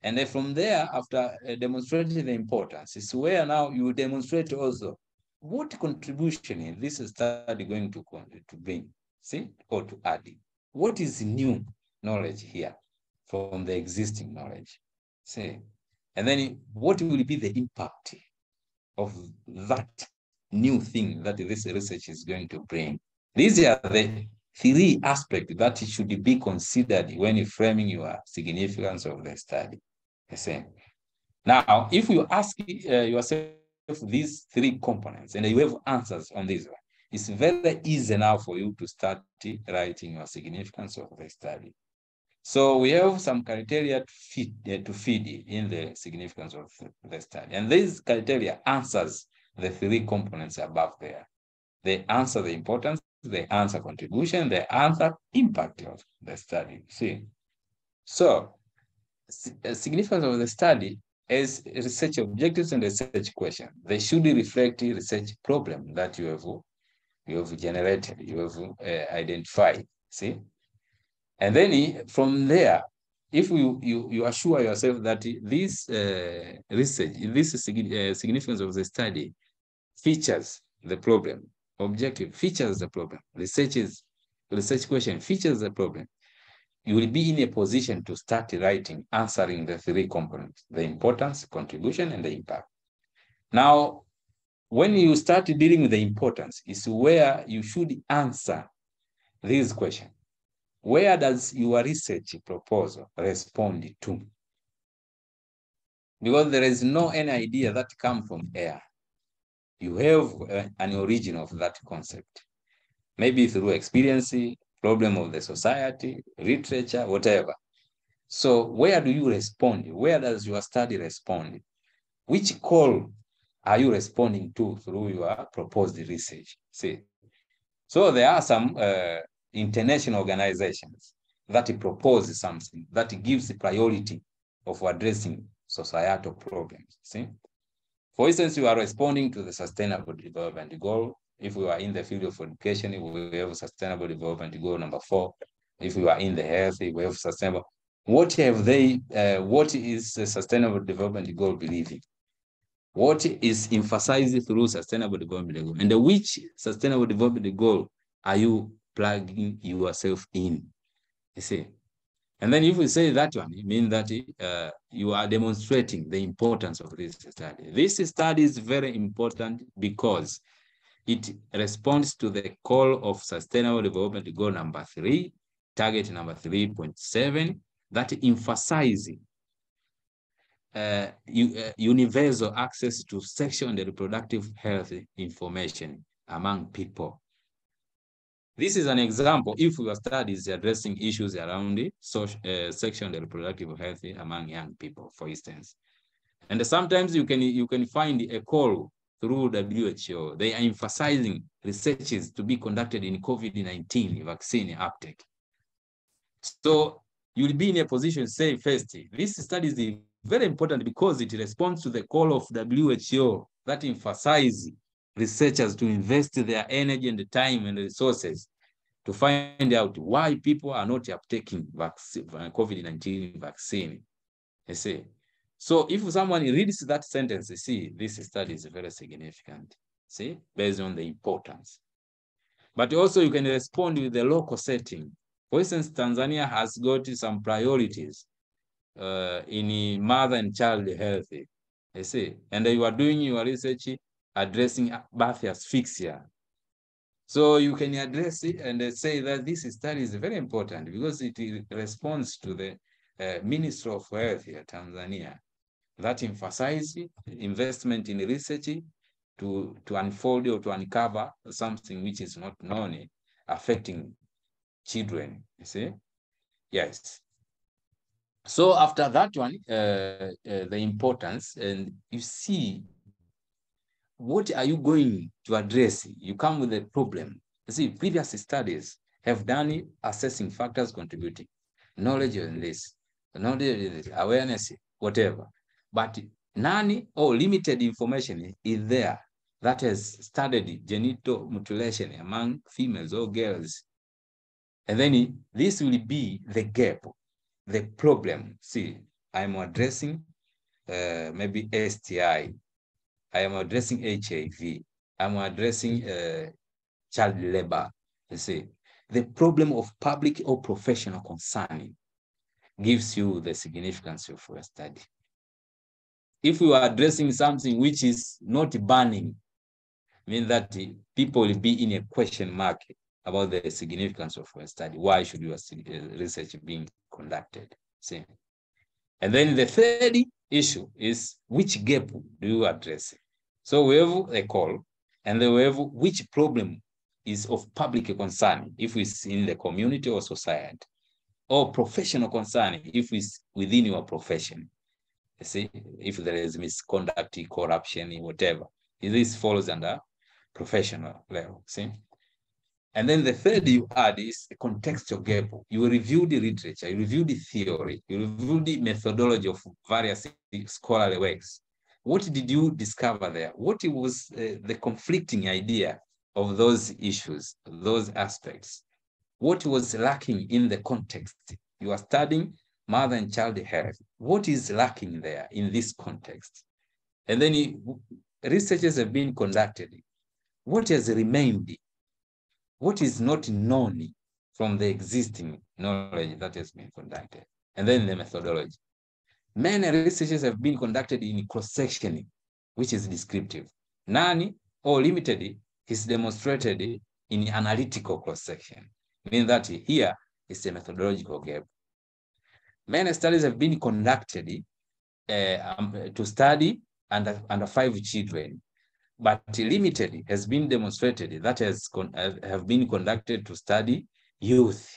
And then from there, after demonstrating the importance, it's where now you demonstrate also what contribution is this study going to bring. see, or to add. What is new knowledge here from the existing knowledge? See, and then what will be the impact of that new thing that this research is going to bring? These are the three aspects that should be considered when framing your significance of the study. The same. Now, if you ask yourself these three components and you have answers on this one, it's very easy now for you to start writing your significance of the study. So we have some criteria to feed in the significance of the study. And these criteria answers the three components above there. They answer the importance, they answer contribution, they answer impact of the study. See? So significance of the study is research objectives and research questions. They should reflect the research problem that you have generated, you have identified. See? And then from there, if you assure yourself that this research, this significance of the study features the problem, objective features the problem, research question features the problem, you will be in a position to start writing, answering the three components: the importance, contribution, and the impact. Now, when you start dealing with the importance, is where you should answer this question: where does your research proposal respond to? Because there is no any idea that comes from air. You have an origin of that concept, maybe through experience, problem of the society, literature, whatever. So where do you respond? Where does your study respond? Which call are you responding to through your proposed research? See, so there are some international organizations that propose something that gives the priority of addressing societal problems. See, for instance, you are responding to the Sustainable Development Goal. If we are in the field of education, we have Sustainable Development Goal number 4. If we are in the health, we have sustainable. What is the Sustainable Development Goal believing? What is emphasized through Sustainable Development Goal? And which Sustainable Development Goal are you plugging yourself in? You see? And then if we say that one, it means that you are demonstrating the importance of this study. This study is very important because it responds to the call of Sustainable Development Goal number 3, target number 3.7, that emphasizes universal access to sexual and reproductive health information among people. This is an example if your study is addressing issues around sexual and reproductive health among young people, for instance. And sometimes you can find a call through WHO. They are emphasizing researches to be conducted in COVID-19 vaccine uptake. So you'll be in a position to say, first, this study is very important because it responds to the call of WHO that emphasizes researchers to invest their energy and the time and resources to find out why people are not uptaking COVID-19 vaccine. You see? So if someone reads that sentence, you see, this study is very significant, see, based on the importance. But also you can respond with the local setting. For instance, Tanzania has got some priorities in mother and child health, you see, and you are doing your research addressing birth asphyxia. So you can address it and say that this study is very important because it responds to the Ministry of Health here, Tanzania, that emphasizes investment in research to unfold or to uncover something which is not known affecting children, you see? Yes. So after that one, the importance, and you see, what are you going to address? You come with a problem. You see, previous studies have done assessing factors contributing, knowledge in this, knowledge, awareness, whatever. But none or limited information is there that has studied genital mutilation among females or girls. And then this will be the gap, the problem. See, I'm addressing maybe STI. I am addressing HIV. I'm addressing child labor, you see. the problem of public or professional concern gives you the significance of your study. If you are addressing something which is not burning, means that people will be in a question mark about the significance of your study. Why should your research being conducted? See? And then the third issue is, which gap do you address? So we have a call, and then we have which problem is of public concern, if it's in the community or society, or professional concern, if it's within your profession. You see, if there is misconduct, corruption, whatever, this falls under professional level. See? And then the third you add is a contextual gap. You review the literature, you review the theory, you review the methodology of various scholarly works. What did you discover there? What was the conflicting idea of those issues, those aspects? What was lacking in the context? You are studying mother and child health. What is lacking there in this context? And then researches have been conducted. What has remained? What is not known from the existing knowledge that has been conducted? And then the methodology. Many researches have been conducted in cross-sectioning, which is descriptive. None or limited is demonstrated in analytical cross-section, meaning that here is a methodological gap. Many studies have been conducted to study under 5 children, but limited has been demonstrated that have been conducted to study youth,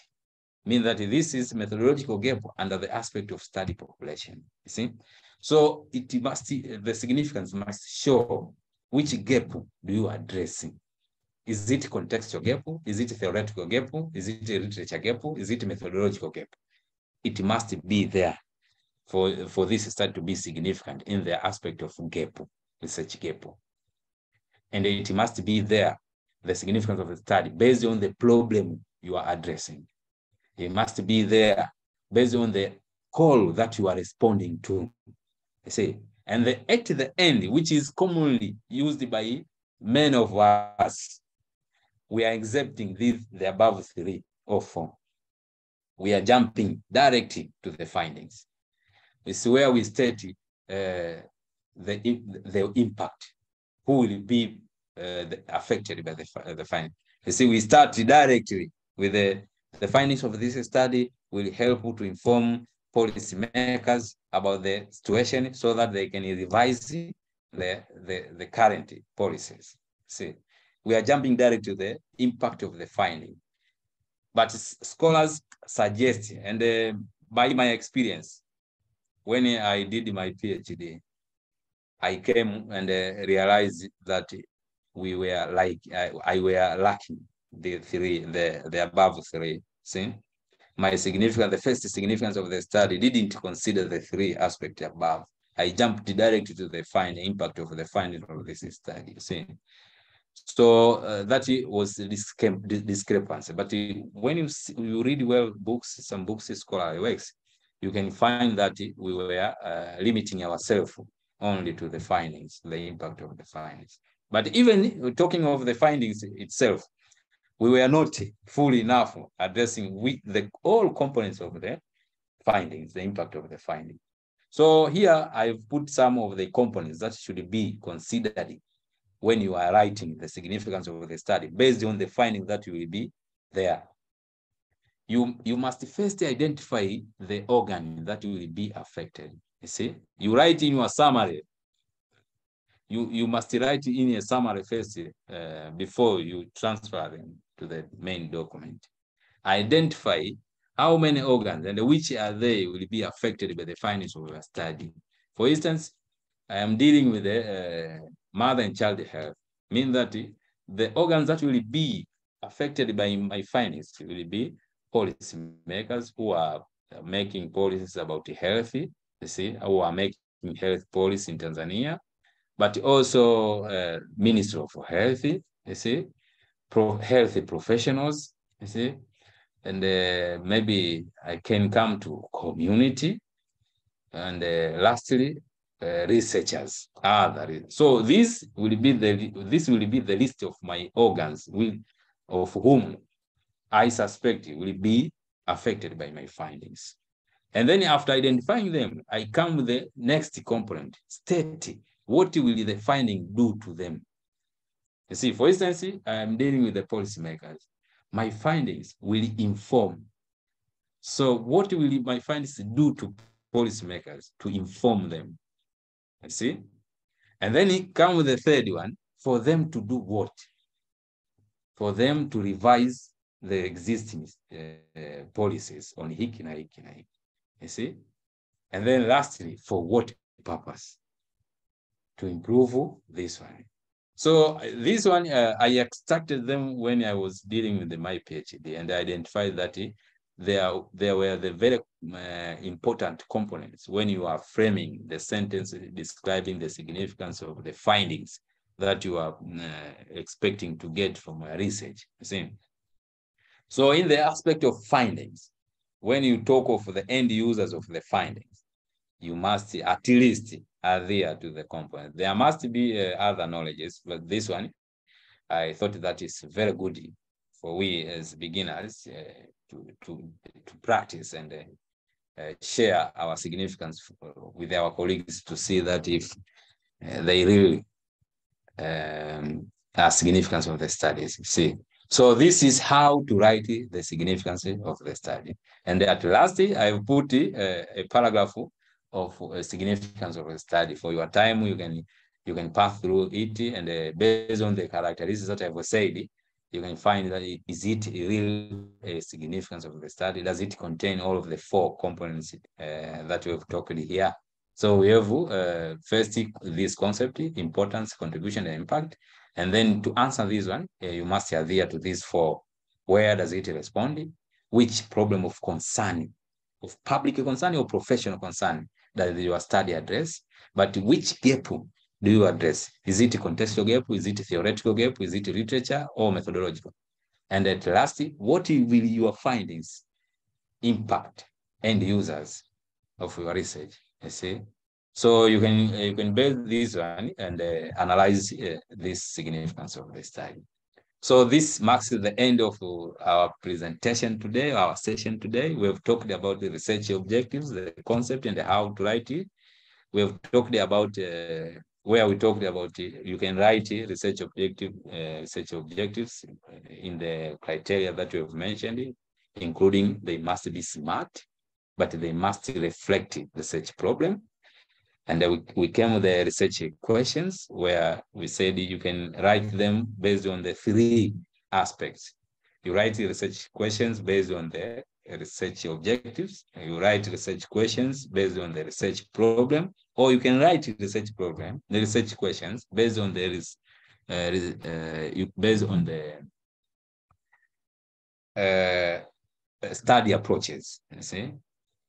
meaning that this is methodological gap under the aspect of study population. You see, so it must, the significance must show which gap do you address. Is it contextual gap? Is it theoretical gap? Is it a literature gap? Is it a methodological gap? It must be there for this study to be significant in the aspect of gap, research gap. And it must be there, the significance of the study, based on the problem you are addressing. It must be there based on the call that you are responding to. You see, and at the end, which is commonly used by many of us, we are accepting the above 3 or 4. We are jumping directly to the findings. It's where we state the impact. Who will be affected by the finding? You see, we start directly with the findings of this study will help to inform policymakers about the situation so that they can revise the current policies. See, we are jumping directly to the impact of the finding. But scholars suggest, and by my experience, when I did my PhD, I came and realized that we were like, I were lacking the above 3. See, my significance, the first significance of the study didn't consider the 3 aspects above. I jumped directly to the impact of the finding of this study. See, so that was discrepancy. But when you read well books, some books, scholarly works, you can find that we were limiting ourselves only to the findings, the impact of the findings. But even talking of the findings itself, we were not fully enough addressing all components of the findings, the impact of the finding. So here I've put some of the components that should be considered when you are writing the significance of the study based on the findings that will be there. You must first identify the organ that will be affected. You see, you write in your summary. You must write in a summary first before you transfer them to the main document. Identify how many organs and which are they will be affected by the findings of your study. For instance, I am dealing with the mother and child health, meaning that the organs that will be affected by my findings will be policymakers who are making policies about health, you see, who are making health policy in Tanzania, but also Ministry of Health, you see, health professionals, you see, and maybe I can come to community, and lastly, researchers. So this will be the list of my organs of whom I suspect will be affected by my findings. And then after identifying them, I come with the next component, state what will the finding do to them. You see, for instance, I am dealing with the policymakers. My findings will inform. So what will my findings do to policymakers to inform them? You see? And then it comes with the third one, for them to do what? For them to revise the existing policies on hiki na hiki na hiki. You see? And then lastly, for what purpose? To improve this one. So this one, I extracted them when I was dealing with my PhD, and I identified that there were the very important components when you are framing the sentence describing the significance of the findings that you are expecting to get from research. You see? So in the aspect of findings, when you talk of the end users of the findings, you must at least adhere to the component. There must be other knowledges, but this one, I thought that is very good for we as beginners to practice and share our significance with our colleagues to see that if they really are significance of the studies. See, so this is how to write the significance of the study. And at last, I put a paragraph of significance of the study. For your time, you can pass through it, and based on the characteristics that I've said, you can find that is it really a significance of the study? Does it contain all of the 4 components that we have talked here? So we have first this concept, importance, contribution, and impact. And then to answer this one, you must adhere to these 4. Where does it respond? Which problem of concern, of public concern or professional concern, that your study address? But which gap do you address? Is it a contextual gap? Is it a theoretical gap? Is it literature or methodological? And at last, what will your findings impact end users of your research? You see? So you can base this one and analyze this significance of the study. So this marks the end of our presentation today, our session today. We have talked about the research objectives, the concept, and how to write it. We have talked about where we talked about you can write research objectives in the criteria that we have mentioned, including they must be smart, but they must reflect the research problem. And we came with the research questions where we said you can write them based on the 3 aspects. You write the research questions based on the research objectives. You write research questions based on the research problem, or you can write the research questions based on the study approaches. You see.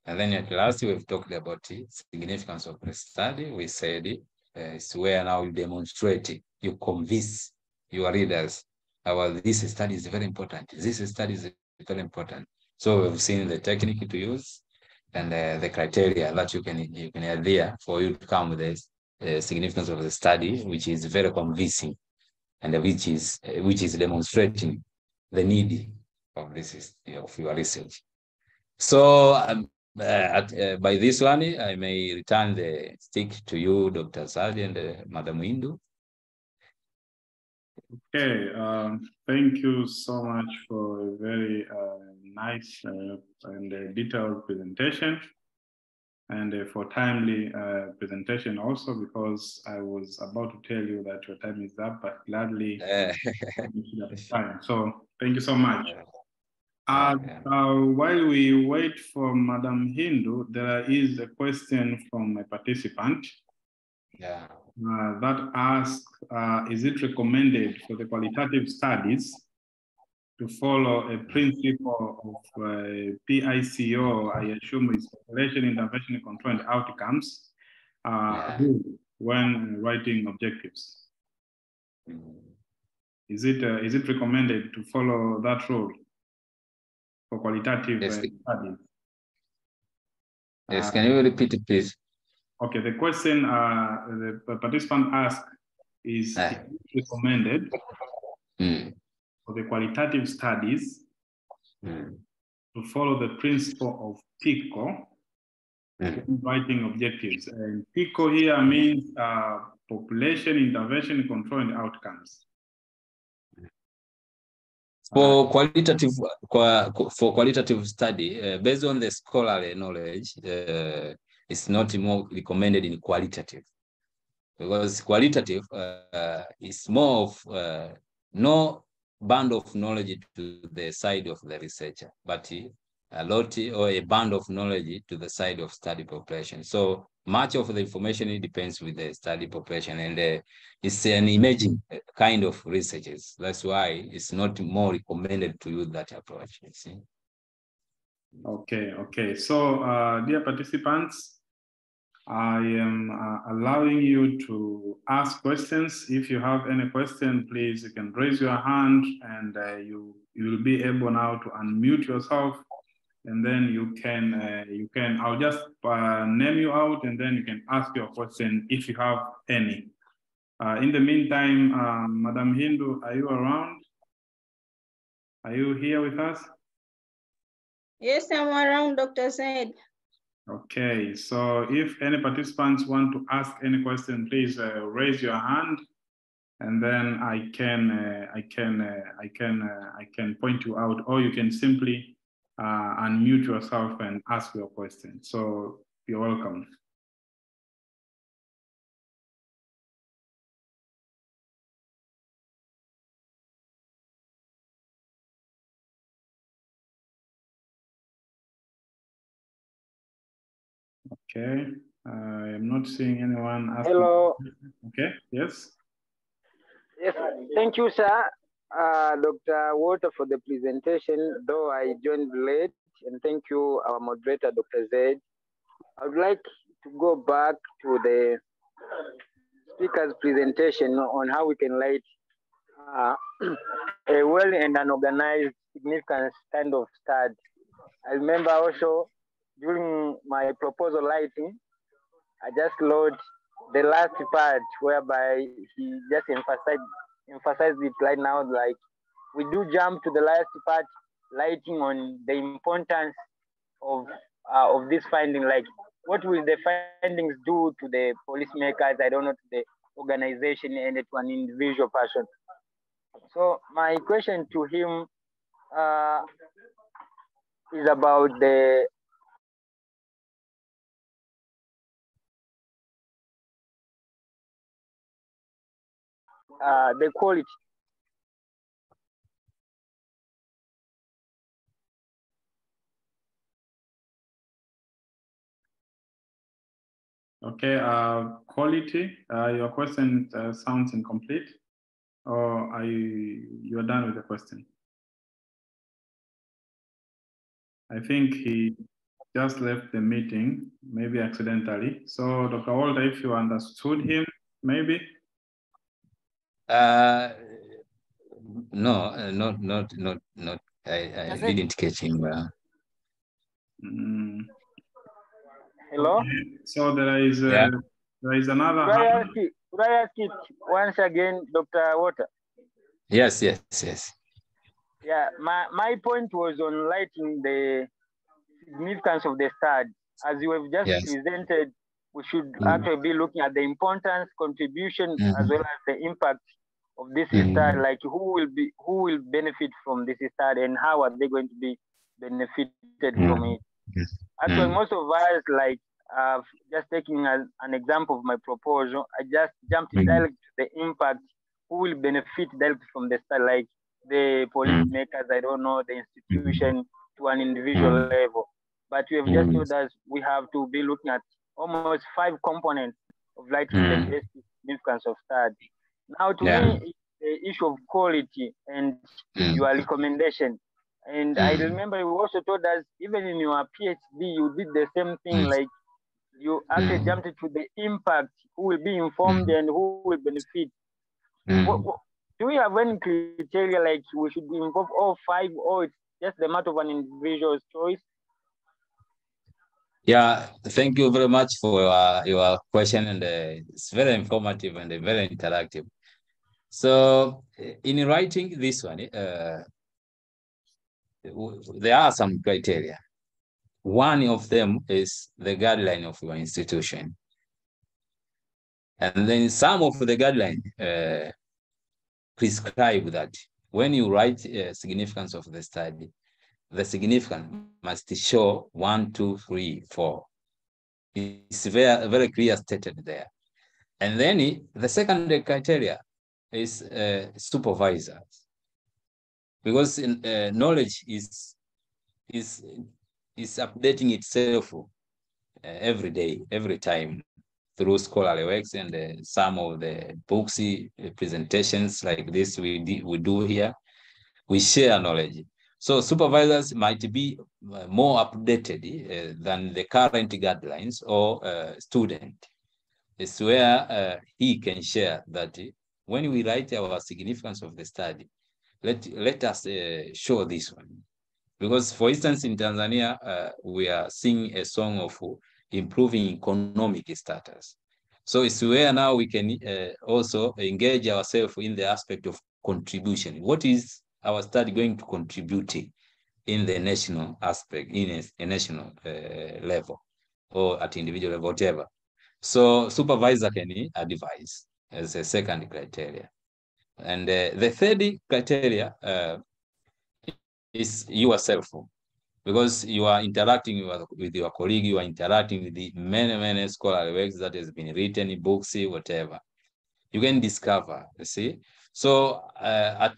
And then at last, we've talked about the significance of the study. We said it's where now you demonstrate, you convince your readers, this study is very important. This study is very important. So we've seen the technique to use and the criteria that you can adhere for you to come with the significance of the study, which is very convincing and which is demonstrating the need of your research. So by this one, I may return the stick to you, Dr. Sadi and Madam Hindu. Okay, thank you so much for a very nice and detailed presentation, and for timely presentation also, because I was about to tell you that your time is up, but gladly time. So thank you so much. While we wait for Madam Hindu, there is a question from a participant that asks, is it recommended for the qualitative studies to follow a principle of PICO, I assume is population, intervention, control, and outcomes, when writing objectives? Is it recommended to follow that rule for qualitative studies? Yes, can you repeat it, please? Okay, the question the participant asked is it recommended for the qualitative studies to follow the principle of PICO when writing objectives. And PICO here means population, intervention, control, and outcomes. For qualitative study, based on the scholarly knowledge, it's not more recommended in qualitative, because qualitative is more of no band of knowledge to the side of the researcher, but a lot or a band of knowledge to the side of study population. So much of the information depends with the study population, and it's an imaging kind of researches. That's why it's not more recommended to use that approach. You see? Okay. So, dear participants, I am allowing you to ask questions. If you have any question, please, you can raise your hand, and you will be able now to unmute yourself, and then you can. I'll just name you out, and then you can ask your question if you have any. In the meantime, Madam Hindu, are you around? Are you here with us? Yes, I'm around, Dr. Zaid. Okay, so if any participants want to ask any question, please raise your hand, and then I can point you out, or you can simply unmute yourself and ask your question. So you're welcome. Okay, I'm not seeing anyone asking. Hello. Okay, yes. Yes, thank you, sir. Dr. Walter, for the presentation, though I joined late, and thank you, our moderator, Dr. Zaid. I would like to go back to the speaker's presentation on how we can write a well and an organized significance kind of study. I remember also during my proposal writing, I just wrote the last part whereby he just emphasized it right now, like we do jump to the last part, writing on the importance of this finding, like what will the findings do to the policymakers, I don't know, to the organization and to an individual person. So my question to him is about the quality. Okay, quality, your question sounds incomplete, or are you're done with the question? I think he just left the meeting, maybe accidentally. So Dr. Walter, if you understood him, maybe? No, not. I didn't catch him. Hello? Okay. So there is another hand. Could I ask it once again, Dr. Walter? Yes. Yeah, my point was on writing the significance of the study. As you have just presented, we should actually be looking at the importance, contribution, as well as the impact of this study, like who will benefit from this study and how are they going to be benefited from it. Actually, most of us, like just taking as an example of my proposal, I just jumped directly to the impact, who will benefit directly from the study, like the policymakers, I don't know, the institution, to an individual level. But we have just told us we have to be looking at almost 5 components of writing the basic significance of study. Now, to me, the issue of quality and your recommendation. And I remember you also told us, even in your PhD, you did the same thing, like you actually jumped to the impact, who will be informed and who will benefit. Do we have any criteria, like we should involve all 5, or it's just the matter of an individual's choice? Yeah, thank you very much for your question, and it's very informative and very interactive. So in writing this one, there are some criteria. One of them is the guideline of your institution. And then some of the guideline prescribe that when you write significance of the study, the significance must show 1, 2, 3, 4. It's very, very clear stated there. And then the second criteria is supervisors, because knowledge is updating itself every day, every time, through scholarly works and some of the books, presentations like this we do here. We share knowledge. So supervisors might be more updated than the current guidelines, or student. It's where he can share that when we write our significance of the study, let us show this one. Because, for instance, in Tanzania, we are singing a song of improving economic status. So it's where now we can also engage ourselves in the aspect of contribution. What is our study going to contribute in the national aspect, in a national level, or at individual level, whatever? So supervisor can advise as a second criteria. And the third criteria is yourself, because you are interacting with your colleague, you are interacting with the many scholarly works that has been written, books, whatever. You can discover, you see. So at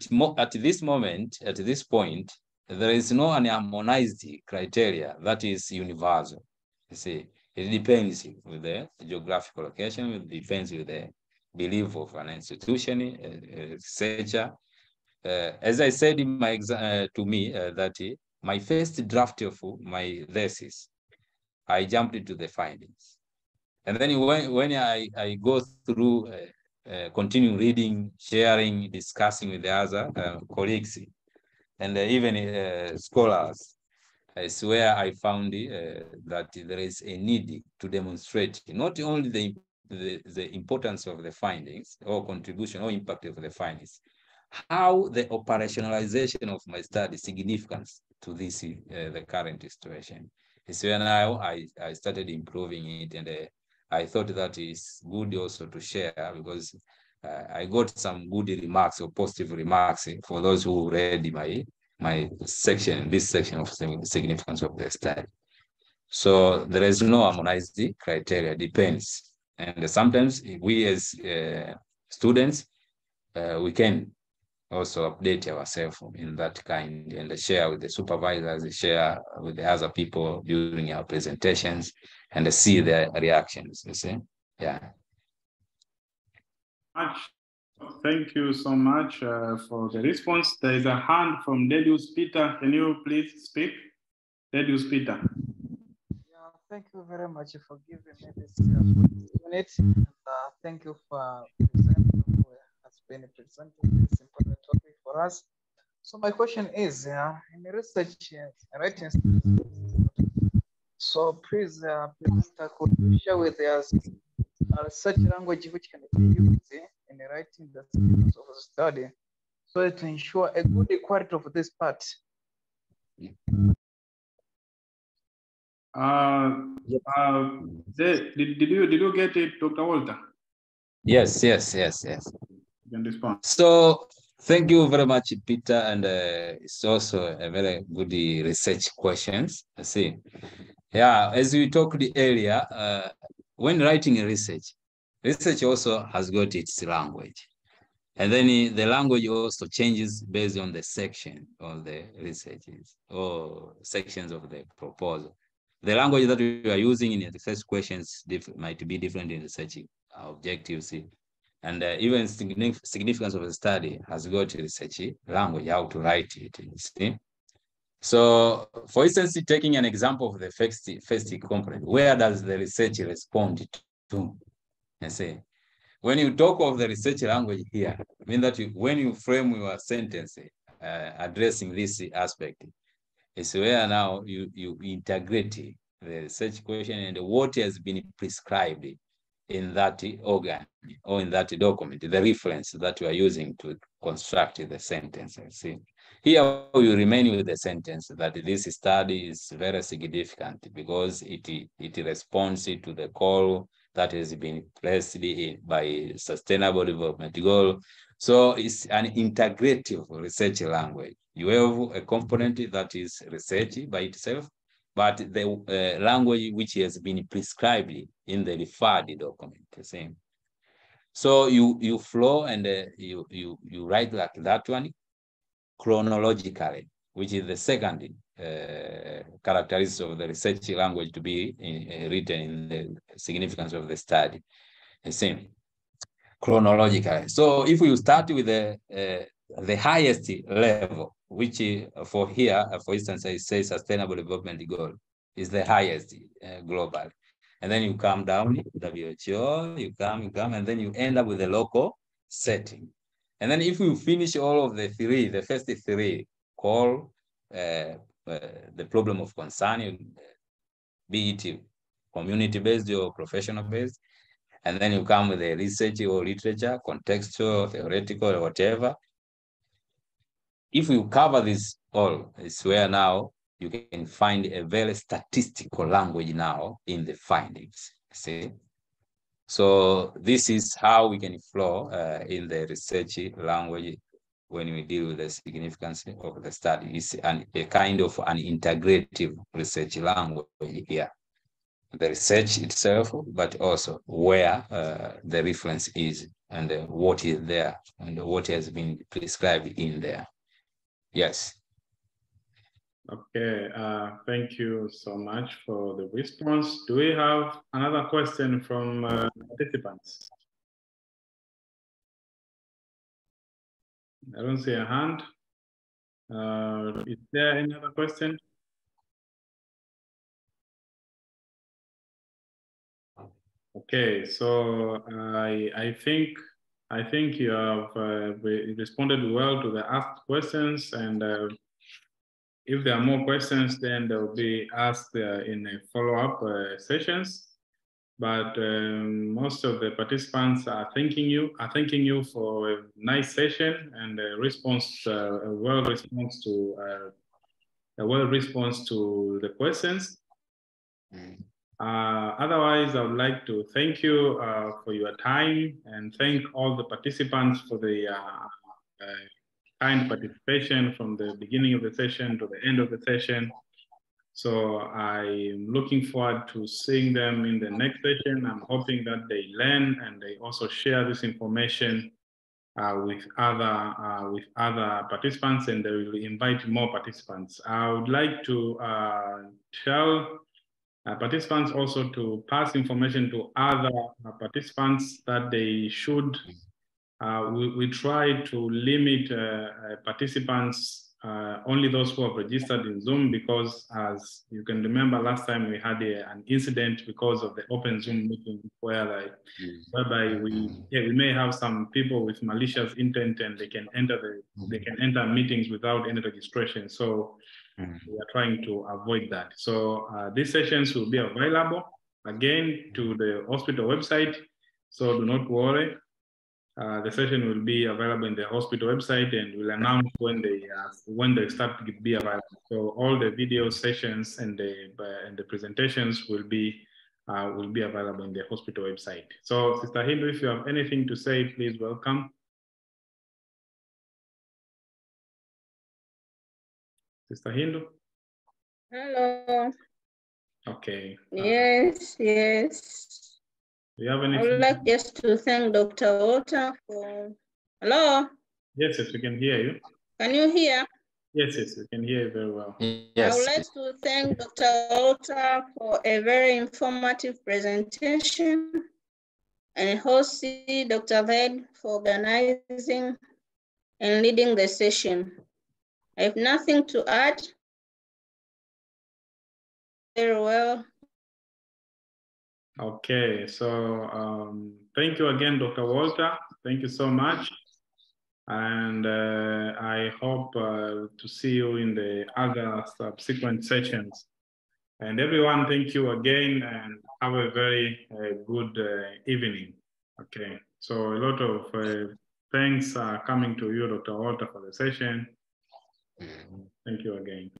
this moment, at this point, there is no harmonized criteria that is universal. You see, it depends with the geographical location, it depends with the belief of an institution, researcher. As I said in my to me, that my first draft of my thesis, I jumped into the findings. And then when I go through, continue reading, sharing, discussing with the other colleagues, and even scholars, is where I found that there is a need to demonstrate not only the importance of the findings or contribution or impact of the findings, how the operationalization of my study significance to this the current situation. Is where now I started improving it, and I thought that is good also to share, because I got some good remarks or positive remarks for those who read my section, this section of significance of the study. So there is no harmonized criteria, depends. And sometimes we as students, we can also update ourselves in that kind, and share with the supervisors, share with the other people during our presentations, and see their reactions, you see. Yeah. Thank you so much for the response. There is a hand from Dedius Peter. Can you please speak? Dedius Peter. Yeah, thank you very much for giving me this minute. And, thank you for presenting who has been presenting this important topic for us. So my question is, in research writing, so please, presenter, could you share with us a research language which can be used in writing the significance of the study, so to ensure a good quality of this part? Did you get it, Dr. Walter? Yes. You can respond. So thank you very much, Peter, and it's also a very good research questions. I see. Yeah, as we talked earlier, when writing a research also has got its language. And then the language also changes based on the section of the researches or sections of the proposal. The language that we are using in the research questions might be different in research objectives. And even significance of the study has got research language, how to write it, you see. So, for instance, taking an example of the first component, where does the research respond to? I say, when you talk of the research language here, I mean that when you frame your sentence addressing this aspect, it's where now you integrate the research question and what has been prescribed in that organ or in that document, the reference that you are using to construct the sentence. See, Here we remain with the sentence that this study is very significant because it responds to the call that has been placed by Sustainable Development Goal. So it's an integrative research language. You have a component that is research by itself, but the language which has been prescribed in the referred document, the same. So you flow and you write like that one chronologically, which is the second characteristic of the research language to be written in the significance of the study. The same chronologically. So if you start with the highest level, which for here, for instance, I say Sustainable Development Goal is the highest global. And then you come down, WHO, you come, and then you end up with the local setting. And then if you finish all of the three, the first three, call the problem of concern, be it community-based or professional-based, and then you come with the research or literature, contextual, theoretical, or whatever. If you cover this all, it's where now you can find a very statistical language now in the findings, see? So this is how we can flow in the research language when we deal with the significance of the study. It's a kind of an integrative research language here. The research itself, but also where the reference is and what is there and what has been prescribed in there. Yes. Okay, thank you so much for the response. Do we have another question from participants? I don't see a hand. Is there any other question? Okay, so I think you have responded well to the asked questions, and if there are more questions, then they will be asked in follow-up sessions. But most of the participants are thanking you for a nice session and a well response to the questions. Otherwise, I would like to thank you for your time and thank all the participants for the kind participation from the beginning of the session to the end of the session. So I'm looking forward to seeing them in the next session. I'm hoping that they learn and they also share this information with other participants, and they will invite more participants. I would like to tell participants also to pass information to other participants that they should. We try to limit participants, only those who have registered in Zoom, because as you can remember, last time we had an incident because of the open Zoom meeting whereby we may have some people with malicious intent and they can enter meetings without any registration. So we are trying to avoid that. So these sessions will be available again to the hospital website. So do not worry. The session will be available in the hospital website, and we'll announce when they start to be available. So all the video sessions and the presentations will be available in the hospital website. So, Sister Hindu, if you have anything to say, please welcome. Sister Hindu. Hello. Okay. Yes. Do you have anything? I would like just to thank Dr. Walter for. Hello. Yes, we can hear you. Can you hear? Yes, we can hear you very well. Yes. I would like to thank Dr. Walter for a very informative presentation, and host Dr. Ved for organizing and leading the session. I have nothing to add. Very well. Okay, so thank you again, Dr. Walter. Thank you so much. And I hope to see you in the other subsequent sessions. And everyone, thank you again and have a very good evening. Okay, so a lot of thanks are coming to you, Dr. Walter, for the session. Thank you again.